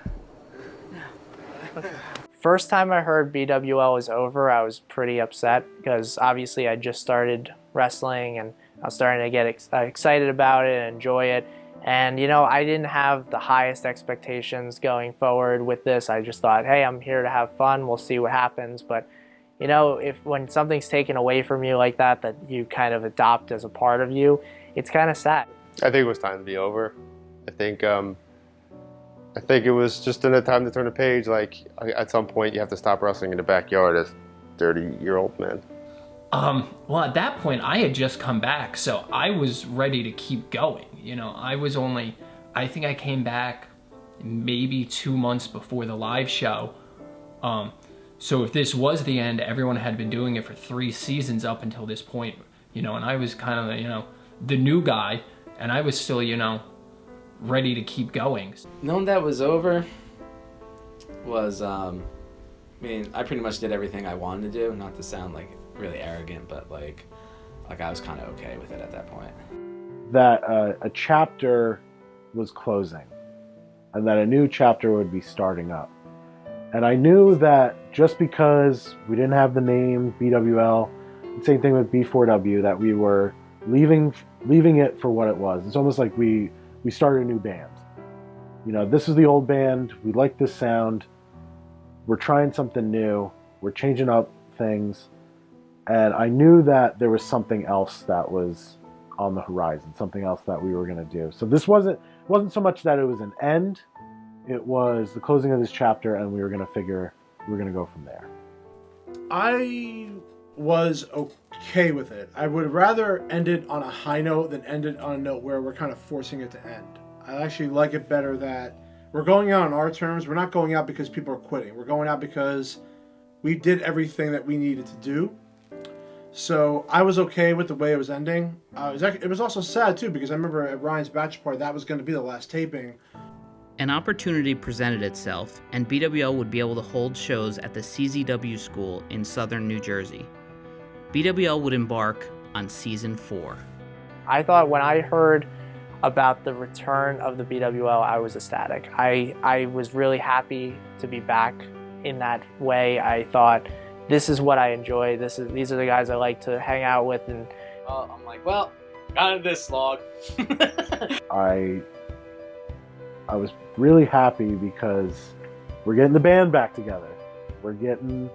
First time I heard BWL was over, I was pretty upset because obviously I just started wrestling and I was starting to get excited about it and enjoy it. And you know, I didn't have the highest expectations going forward with this. I just thought, hey, I'm here to have fun. We'll see what happens. But you know, when something's taken away from you like that, that you kind of adopt as a part of you, it's kind of sad. I think it was time to be over. I think it was just in a time to turn the page. Like, at some point, you have to stop wrestling in the backyard as 30-year-old man. Well, at that point, I had just come back, so I was ready to keep going. You know, I think I came back maybe 2 months before the live show. So if this was the end, everyone had been doing it for 3 seasons up until this point, you know, and I was kind of, you know, the new guy, and I was still, you know, ready to keep going. Knowing that was over was, I mean, I pretty much did everything I wanted to do, not to sound like really arrogant, but like I was kind of okay with it at that point. That a chapter was closing and that a new chapter would be starting up. And I knew that just because we didn't have the name BWL, same thing with B4W, that we were leaving it for what it was. It's almost like we started a new band. You know, this is the old band. We like this sound. We're trying something new. We're changing up things. And I knew that there was something else that was on the horizon, something else that we were going to do. So this wasn't so much that it was an end. It was the closing of this chapter, and we were going to go from there. I was okay with it. I would rather end it on a high note than end it on a note where we're kind of forcing it to end. I actually like it better that we're going out on our terms. We're not going out because people are quitting. We're going out because we did everything that we needed to do. So I was okay with the way it was ending. It was also sad too, because I remember at Ryan's bachelor party, that was going to be the last taping. An opportunity presented itself, and BWL would be able to hold shows at the CZW school in southern New Jersey. BWL would embark on season 4. I thought when I heard about the return of the BWL, I was ecstatic. I was really happy to be back in that way. I thought, this is what I enjoy. These are the guys I like to hang out with. And I'm like, well, got into this slog. I was really happy because we're getting the band back together. We're getting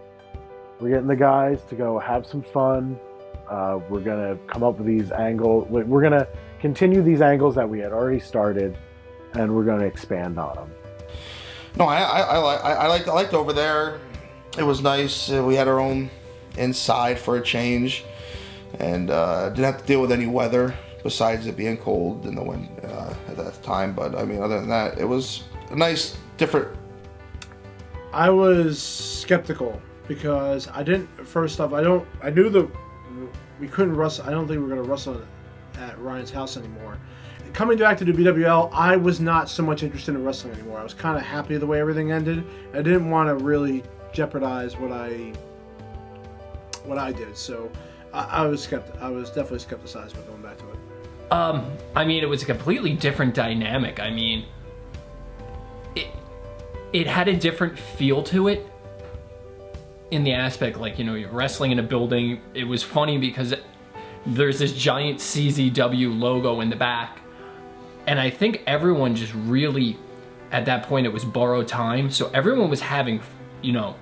the guys to go have some fun. We're gonna come up with these angles. We're gonna continue these angles that we had already started, and we're gonna expand on them. No, I liked over there. It was nice. We had our own inside for a change, and didn't have to deal with any weather besides it being cold in the wind at that time. But I mean, other than that, it was a nice, different. I was skeptical because I knew we couldn't wrestle. I don't think we were going to wrestle at Ryan's house anymore. Coming back to do BWL, I was not so much interested in wrestling anymore. I was kind of happy the way everything ended. I didn't want to really jeopardize what I did. So I was definitely skepticized about going back to it. I mean, it was a completely different dynamic. I mean, it had a different feel to it in the aspect, like, you know, you're wrestling in a building. It was funny because there's this giant CZW logo in the back, and I think everyone just really, at that point, it was borrowed time, so everyone was having, you know,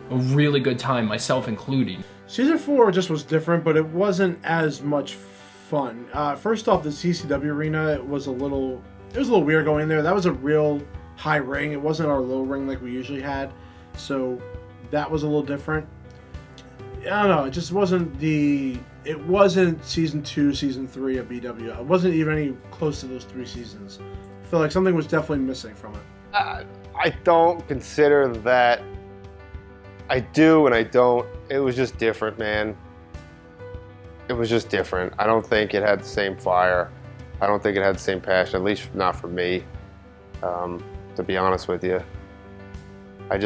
a really good time, myself including. Season 4 just was different, but it wasn't as much fun. First off, the CCW arena, it was a little weird going in there. That was a real high ring. It wasn't our low ring like we usually had, so that was a little different. I don't know. It just wasn't It wasn't season 2, season 3 of BWL. It wasn't even any close to those 3 seasons. I feel like something was definitely missing from it. I don't consider that. I do and I don't. It was just different, man. It was just different. I don't think it had the same fire. I don't think it had the same passion, at least not for me, to be honest with you. I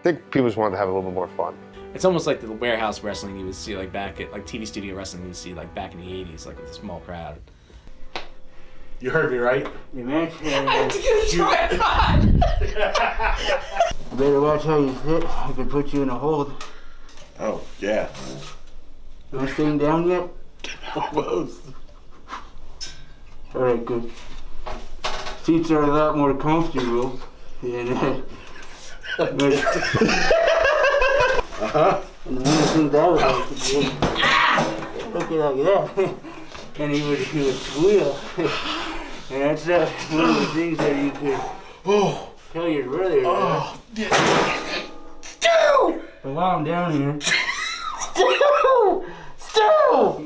think people just wanted to have a little bit more fun. It's almost like the warehouse wrestling you would see like back at, like TV studio wrestling you would see like back in the 80s, like with a small crowd. You heard me, right? The match I'm gonna try it. You better watch how you sit. I can put you in a hold. Oh, yeah. You not staying down yet? Almost. Alright, good. Seats are a lot more comfortable. And, Uh-huh. And the one thing that was like, look at that. And he would squeal. And that's one of the things that you could tell your brother. Oh, Allow him down here. Stu!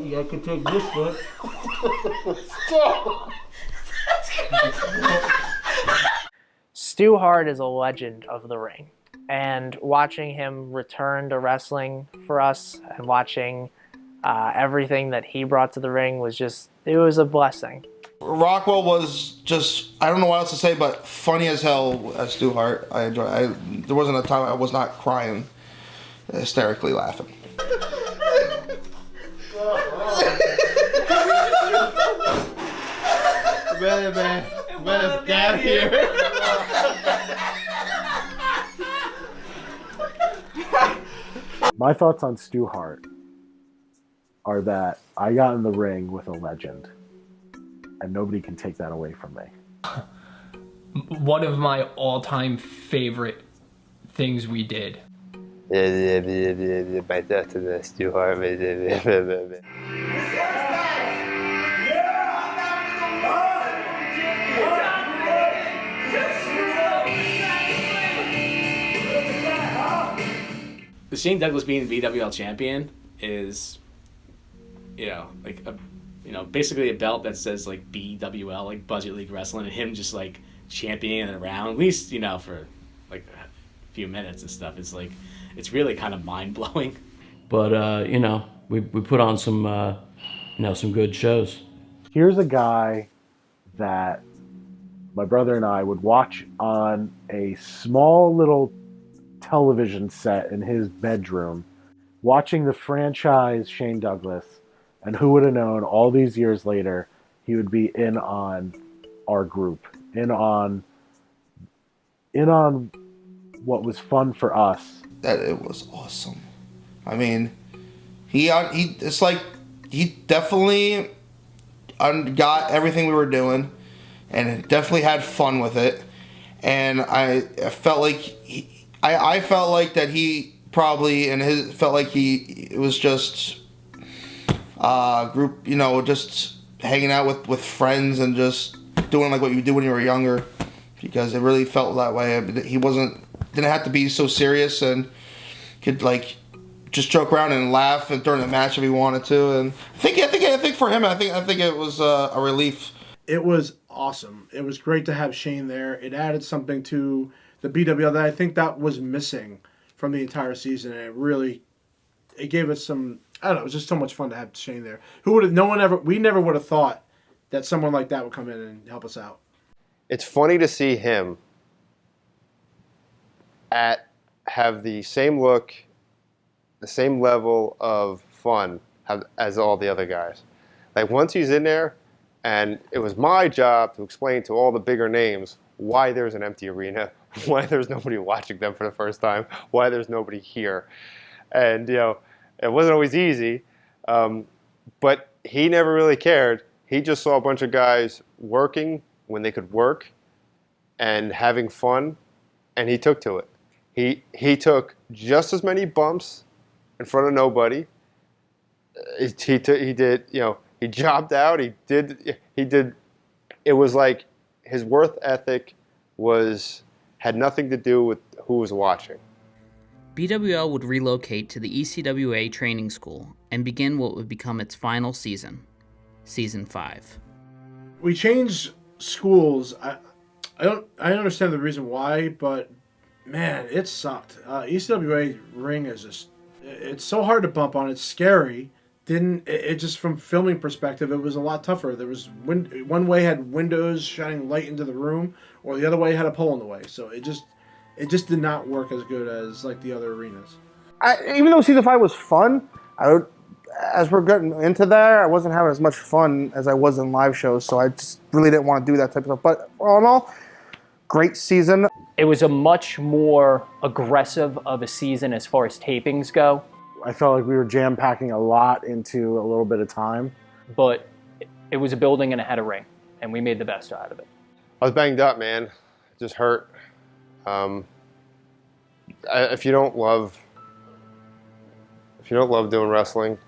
Yeah, I could take this foot. Stu Hart is a legend of the ring, and watching him return to wrestling for us and watching everything that he brought to the ring was just, it was a blessing. Rockwell was just, I don't know what else to say, but funny as hell as Stu Hart. There wasn't a time I was not crying, hysterically laughing. Better down here. My thoughts on Stu Hart are that I got in the ring with a legend, and nobody can take that away from me. One of my all-time favorite things we did. My death to the Stu Hart. The Shane Douglas being BWL champion is, like basically a belt that says like BWL, like Budget League Wrestling, and him just like championing it around, at least, for like a few minutes and stuff. It's like, it's really kind of mind blowing. But we put on some some good shows. Here's a guy that my brother and I would watch on a small little television set in his bedroom, watching the franchise Shane Douglas, and who would have known all these years later he would be in on our group, in on what was fun for us. That it was awesome. I mean, it's like he definitely got everything we were doing, and definitely had fun with it. And I felt like I felt like that he probably felt like it was just a group, just hanging out with friends and just doing like what you do when you were younger, because it really felt that way. He didn't have to be so serious and could like just joke around and laugh during the match if he wanted to. And I think for him, I think it was a relief. It was awesome. It was great to have Shane there. It added something to the BWL that I think that was missing from the entire season, and it gave us some, I don't know, it was just so much fun to have Shane there. We never would have thought that someone like that would come in and help us out. It's funny to see him have the same look, the same level of fun as all the other guys. Like once he's in there, and it was my job to explain to all the bigger names why there's an empty arena, why there's nobody watching them for the first time, why there's nobody here. And, it wasn't always easy, but he never really cared. He just saw a bunch of guys working when they could work and having fun, and he took to it. He took just as many bumps in front of nobody. He did, he jobbed out. He did. It was like his work ethic had nothing to do with who was watching. BWL would relocate to the ECWA training school and begin what would become its final season, Season 5. We changed schools. I understand the reason why, but man, it sucked. ECWA ring is just, it's so hard to bump on. It's scary. It just, from filming perspective, it was a lot tougher. There was one way had windows shining light into the room, or the other way had a pole in the way. So it just did not work as good as like the other arenas. Even though Season 5 was fun, as we're getting into there, I wasn't having as much fun as I was in live shows, so I just really didn't want to do that type of stuff. But all in all, great season. It was a much more aggressive of a season as far as tapings go. I felt like we were jam-packing a lot into a little bit of time. But it was a building and it had a ring, and we made the best out of it. I was banged up, man. It just hurt. If you don't love doing wrestling,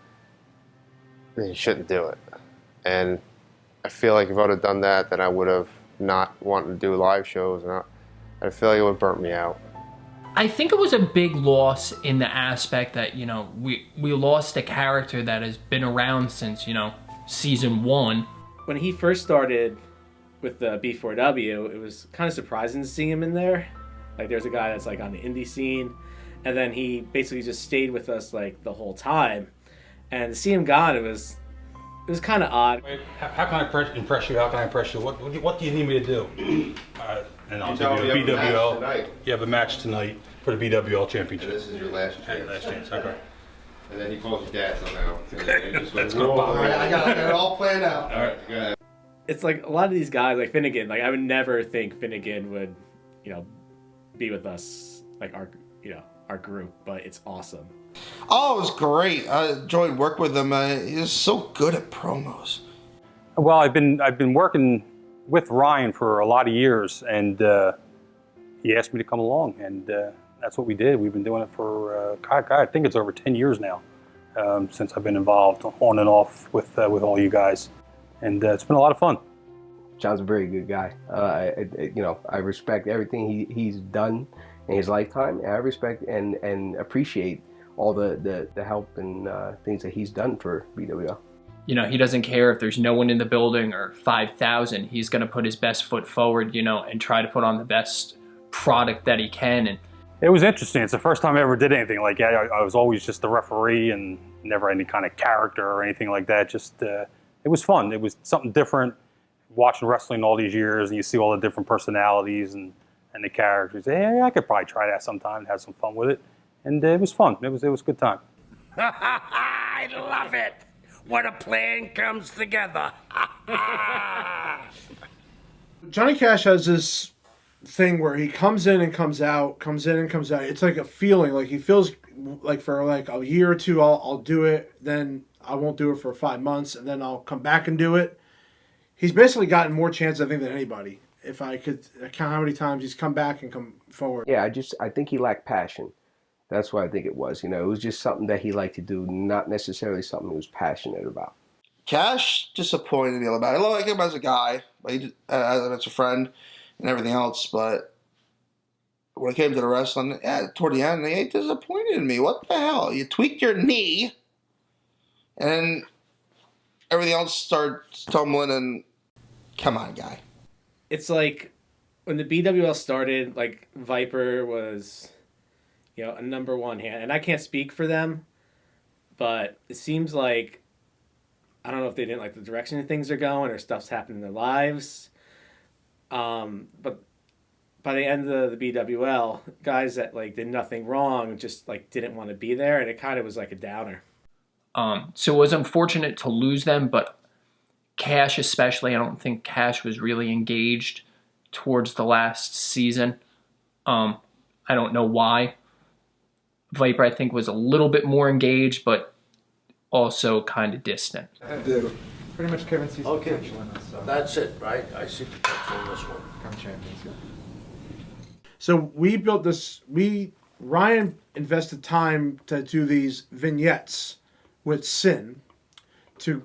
then you shouldn't do it. And I feel like if I would have done that, then I would have not wanted to do live shows, and I feel like it would have burnt me out. I think it was a big loss in the aspect that, you know, we lost a character that has been around since, you know, season 1. When he first started with the B4W, it was kind of surprising to see him in there. Like, there's a guy that's like on the indie scene, and then he basically just stayed with us like the whole time. And to see him gone, it was kind of odd. Wait, how can I impress you? How can I impress you? What do you need me to do? And I'll tell you, BWL. You have a match tonight for the BWL championship. This is your last chance. Last chance. Okay. And then he calls you dad somehow. That's gonna bother me. I got it all planned out. All right. Go ahead. It's like a lot of these guys, like Finnegan. Like, I would never think Finnegan would, you know, be with us, like our group. But it's awesome. Oh, it was great. I enjoyed working with him. He was so good at promos. Well, I've been working with Ryan for a lot of years, and he asked me to come along, and that's what we did. We've been doing it for I think it's over 10 years now, since I've been involved on and off with all you guys, and it's been a lot of fun. John's a very good guy. I respect everything he's done in his lifetime, and I respect and appreciate all the help and things that he's done for BWL. You know, he doesn't care if there's no one in the building or 5,000. He's going to put his best foot forward, you know, and try to put on the best product that he can. And it was interesting. It's the first time I ever did anything like that. I was always just the referee and never any kind of character or anything like that. Just it was fun. It was something different. Watching wrestling all these years, and you see all the different personalities and the characters. Hey, I could probably try that sometime and have some fun with it. And it was fun. It was a good time. I love it when a plan comes together. Johnny Cash has this thing where he comes in and comes out, comes in and comes out. It's like a feeling, like he feels like for like a year or two I'll do it, then I won't do it for 5 months, and then I'll come back and do it. He's basically gotten more chance, I think, than anybody. If I could count how many times he's come back and come forward. Yeah, I think he lacked passion. That's what I think it was. You know, it was just something that he liked to do, not necessarily something he was passionate about. Cash disappointed me a little bit. I like him as a guy, as a friend, and everything else. But when it came to the wrestling, toward the end, he disappointed me. What the hell? You tweaked your knee, and then everything else starts tumbling. And come on, guy. It's like when the BWL started, like Viper was, you know, a number one hand. And I can't speak for them, but it seems like, I don't know if they didn't like the direction things are going or stuff's happening in their lives. But by the end of the BWL, guys that like did nothing wrong just like didn't want to be there, and it kind of was like a downer. So it was unfortunate to lose them, but Cash especially, I don't think Cash was really engaged towards the last season. I don't know why. Viper, I think, was a little bit more engaged, but also kind of distant. Pretty much Kevin sees potential in us. So. That's it, right? I see potential in this one. Become champions. So we built this. Ryan invested time to do these vignettes with Sin,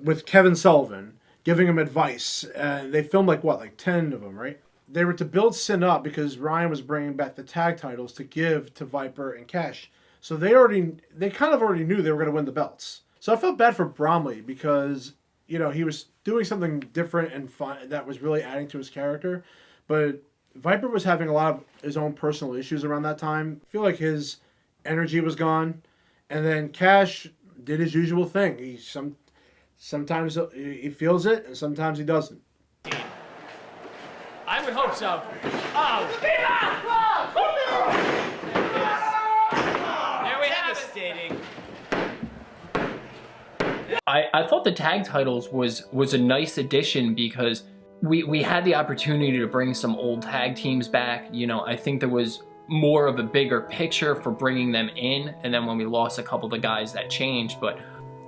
with Kevin Sullivan, giving him advice. They filmed like 10 of them, right? They were to build Sin up because Ryan was bringing back the tag titles to give to Viper and Cash. So they kind of already knew they were going to win the belts. So I felt bad for Bromley because, you know, he was doing something different and fun that was really adding to his character. But Viper was having a lot of his own personal issues around that time. I feel like his energy was gone. And then Cash did his usual thing. Sometimes he feels it and sometimes he doesn't. I would hope so. Oh! There we have it. I thought the tag titles was a nice addition because we had the opportunity to bring some old tag teams back. You know, I think there was more of a bigger picture for bringing them in, and then when we lost a couple of the guys, that changed. But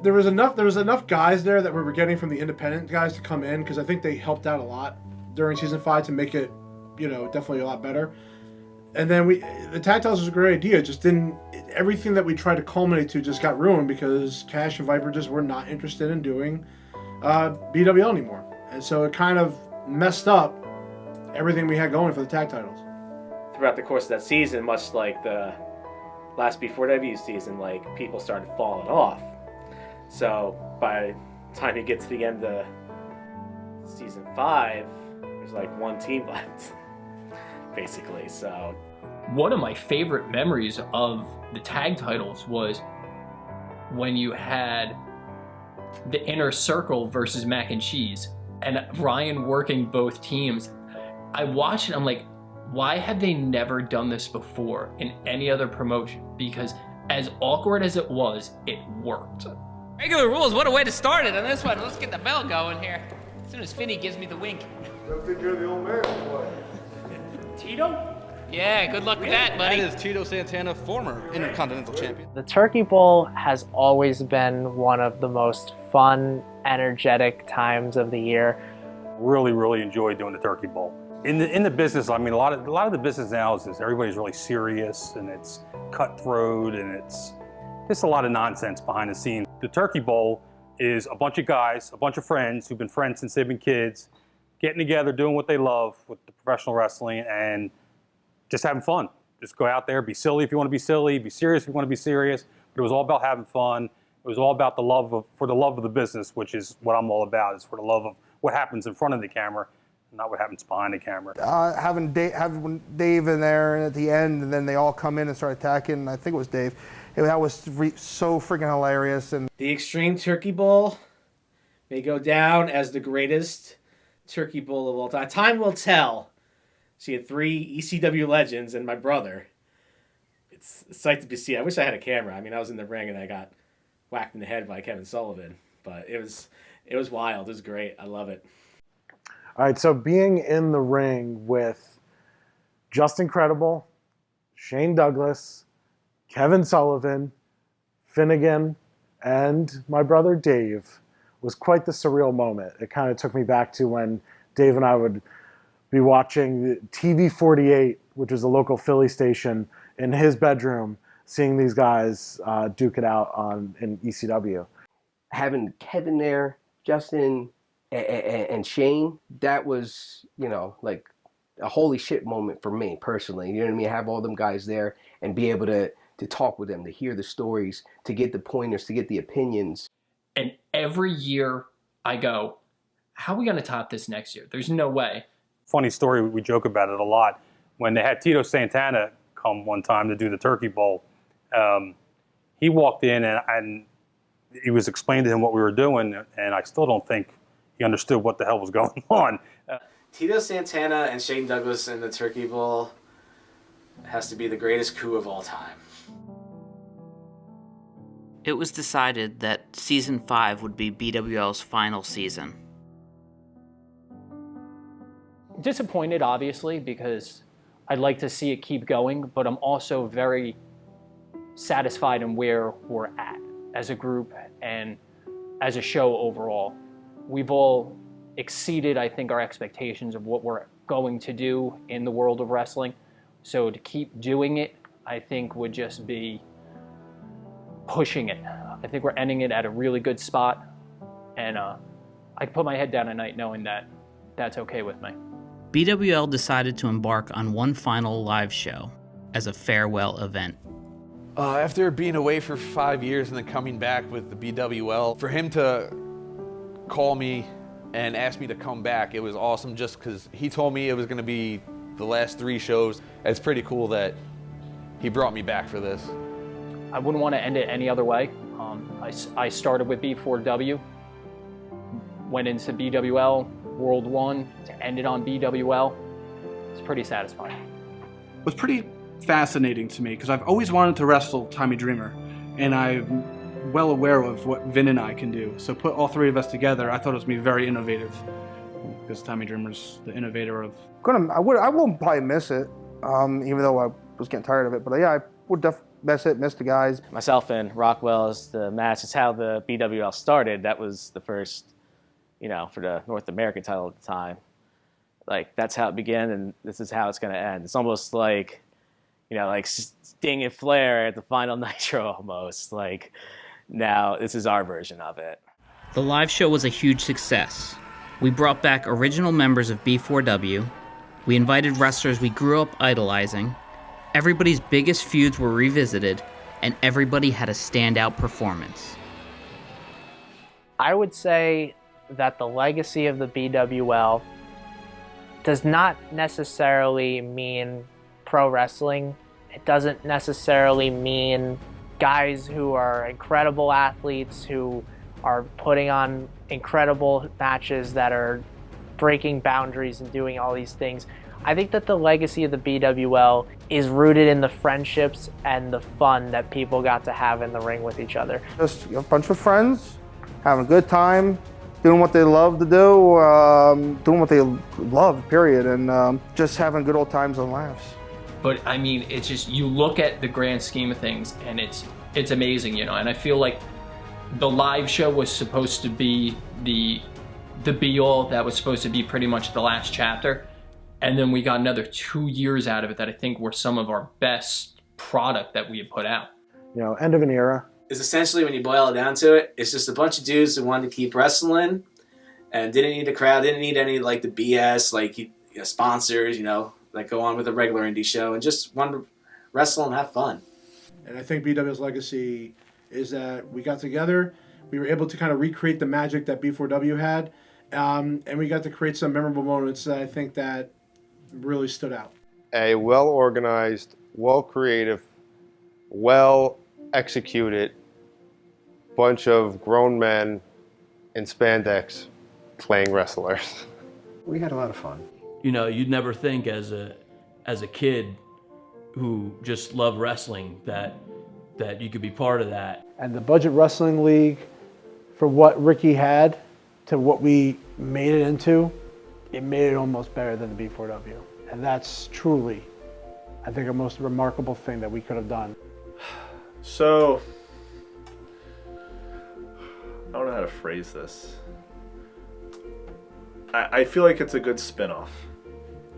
there was enough guys there that we were getting from the independent guys to come in, because I think they helped out a lot during season 5 to make it, you know, definitely a lot better. And then the tag titles was a great idea. Just didn't, everything that we tried to culminate to just got ruined because Cash and Viper just were not interested in doing BWL anymore. And so it kind of messed up everything we had going for the tag titles. Throughout the course of that season, much like the last B4W season, like, people started falling off. So by the time you get to the end of season 5, there's like one team left, basically. So one of my favorite memories of the tag titles was when you had the Inner Circle versus Mac and Cheese and Ryan working both teams. I watched it, I'm like, why have they never done this before in any other promotion? Because as awkward as it was, it worked. Regular rules, what a way to start it on this one. Let's get the bell going here. As soon as Finney gives me the wink. Don't think you're the old man, boy. Tito? Yeah, good luck with that, buddy. That is Tito Santana, former Intercontinental Champion. The Turkey Bowl has always been one of the most fun, energetic times of the year. Really, really enjoy doing the Turkey Bowl. In the business, I mean, a lot of the business now is everybody's really serious and it's cutthroat and it's just a lot of nonsense behind the scenes. The Turkey Bowl is a bunch of guys, a bunch of friends who've been friends since they've been kids, getting together, doing what they love with the professional wrestling and just having fun. Just go out there, be silly if you want to be silly, be serious if you want to be serious. But it was all about having fun. It was all about the love of the business, which is what I'm all about. It's for the love of what happens in front of the camera, not what happens behind the camera. Having Dave in there and at the end, and then they all come in and start attacking. I think it was Dave. That was so freaking hilarious. And the Extreme Turkey Bowl may go down as the greatest Turkey Bowl of all time. Time will tell. She had 3 ECW legends and my brother. It's a sight to see. I wish I had a camera. I mean, I was in the ring and I got whacked in the head by Kevin Sullivan, but it was wild. It was great. I love it. All right, so being in the ring with Just Incredible, Shane Douglas, Kevin Sullivan, Finnegan, and my brother Dave was quite the surreal moment. It kind of took me back to when Dave and I would be watching TV 48, which was a local Philly station, in his bedroom, seeing these guys duke it out in ECW. Having Kevin there, Justin, and Shane, that was, you know, like a holy shit moment for me personally. You know what I mean? Have all them guys there and be able to talk with them, to hear the stories, to get the pointers, to get the opinions. And every year I go, how are we going to top this next year? There's no way. Funny story, we joke about it a lot. When they had Tito Santana come one time to do the Turkey Bowl, he walked in and he was explaining to him what we were doing, and I still don't think he understood what the hell was going on. Tito Santana and Shane Douglas in the Turkey Bowl has to be the greatest coup of all time. It was decided that Season 5 would be BWL's final season. Disappointed, obviously, because I'd like to see it keep going, but I'm also very satisfied in where we're at as a group and as a show overall. We've all exceeded, I think, our expectations of what we're going to do in the world of wrestling. So to keep doing it, I think would just be pushing it. I think we're ending it at a really good spot, and I can put my head down at night knowing that that's okay with me. BWL decided to embark on one final live show as a farewell event. After being away for 5 years and then coming back with the BWL, for him to call me and ask me to come back, it was awesome just because he told me it was going to be the last 3 shows. It's pretty cool that he brought me back for this. I wouldn't want to end it any other way. I started with B4W, went into BWL, World 1, to end it on BWL. It's pretty satisfying. It was pretty fascinating to me because I've always wanted to wrestle Tommy Dreamer, and I've well aware of what Vin and I can do. So put all three of us together, I thought it was going to be very innovative. Because Tommy Dreamer's the innovator of... I won't probably miss it, even though I was getting tired of it. But yeah, I would definitely miss the guys. Myself and Rockwell is the match. It's how the BWL started. That was the first, for the North American title at the time. Like, that's how it began, and this is how it's going to end. It's almost like, like Sting and Flair at the final Nitro almost. Like, now this is our version of it. The live show was a huge success. We brought back original members of B4W. We invited wrestlers we grew up idolizing. Everybody's biggest feuds were revisited, and everybody had a standout performance. I would say that the legacy of the BWL does not necessarily mean pro wrestling. It doesn't necessarily mean guys who are incredible athletes who are putting on incredible matches that are breaking boundaries and doing all these things. I think that the legacy of the BWL is rooted in the friendships and the fun that people got to have in the ring with each other. Just a bunch of friends, having a good time, doing what they love to do, doing what they love, period, and just having good old times and laughs. But I mean, it's just, you look at the grand scheme of things and it's amazing, and I feel like the live show was supposed to be the be-all. That was supposed to be pretty much the last chapter. And then we got another 2 years out of it that I think were some of our best product that we had put out. End of an era. Is essentially, when you boil it down to it, it's just a bunch of dudes who wanted to keep wrestling and didn't need a crowd, didn't need any like the BS, like sponsors, that go on with a regular indie show, and just wanted to wrestle and have fun. And I think BW's legacy is that we got together, we were able to kind of recreate the magic that B4W had, and we got to create some memorable moments that I think that really stood out. A well-organized, well-creative, well-executed bunch of grown men in spandex playing wrestlers. We had a lot of fun. You'd never think as a kid who just loved wrestling that you could be part of that. And the Budget Wrestling League, for what Ricky had to what we made it into, it made it almost better than the B4W. And that's truly, I think, a most remarkable thing that we could have done. So, I don't know how to phrase this. I feel like it's a good spin-off.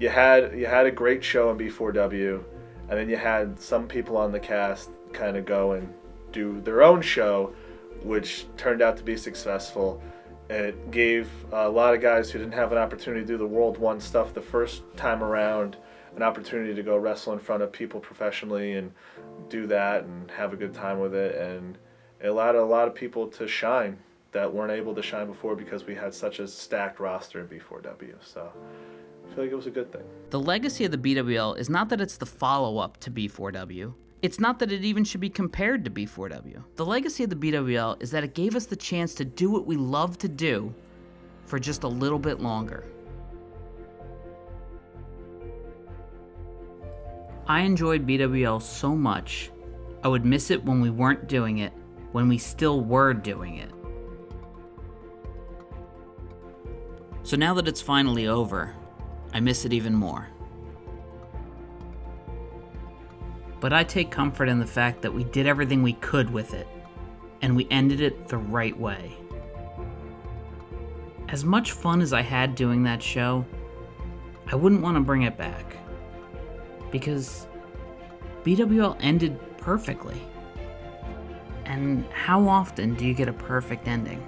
You had a great show in B4W, and then you had some people on the cast kind of go and do their own show, which turned out to be successful. It gave a lot of guys who didn't have an opportunity to do the World One stuff the first time around an opportunity to go wrestle in front of people professionally and do that and have a good time with it. And it allowed a lot of people to shine that weren't able to shine before because we had such a stacked roster in B4W. So I feel like it was a good thing. The legacy of the BWL is not that it's the follow-up to B4W. It's not that it even should be compared to B4W. The legacy of the BWL is that it gave us the chance to do what we love to do for just a little bit longer. I enjoyed BWL so much, I would miss it when we weren't doing it, when we still were doing it. So now that it's finally over, I miss it even more. But I take comfort in the fact that we did everything we could with it, and we ended it the right way. As much fun as I had doing that show, I wouldn't want to bring it back. Because BWL ended perfectly. And how often do you get a perfect ending?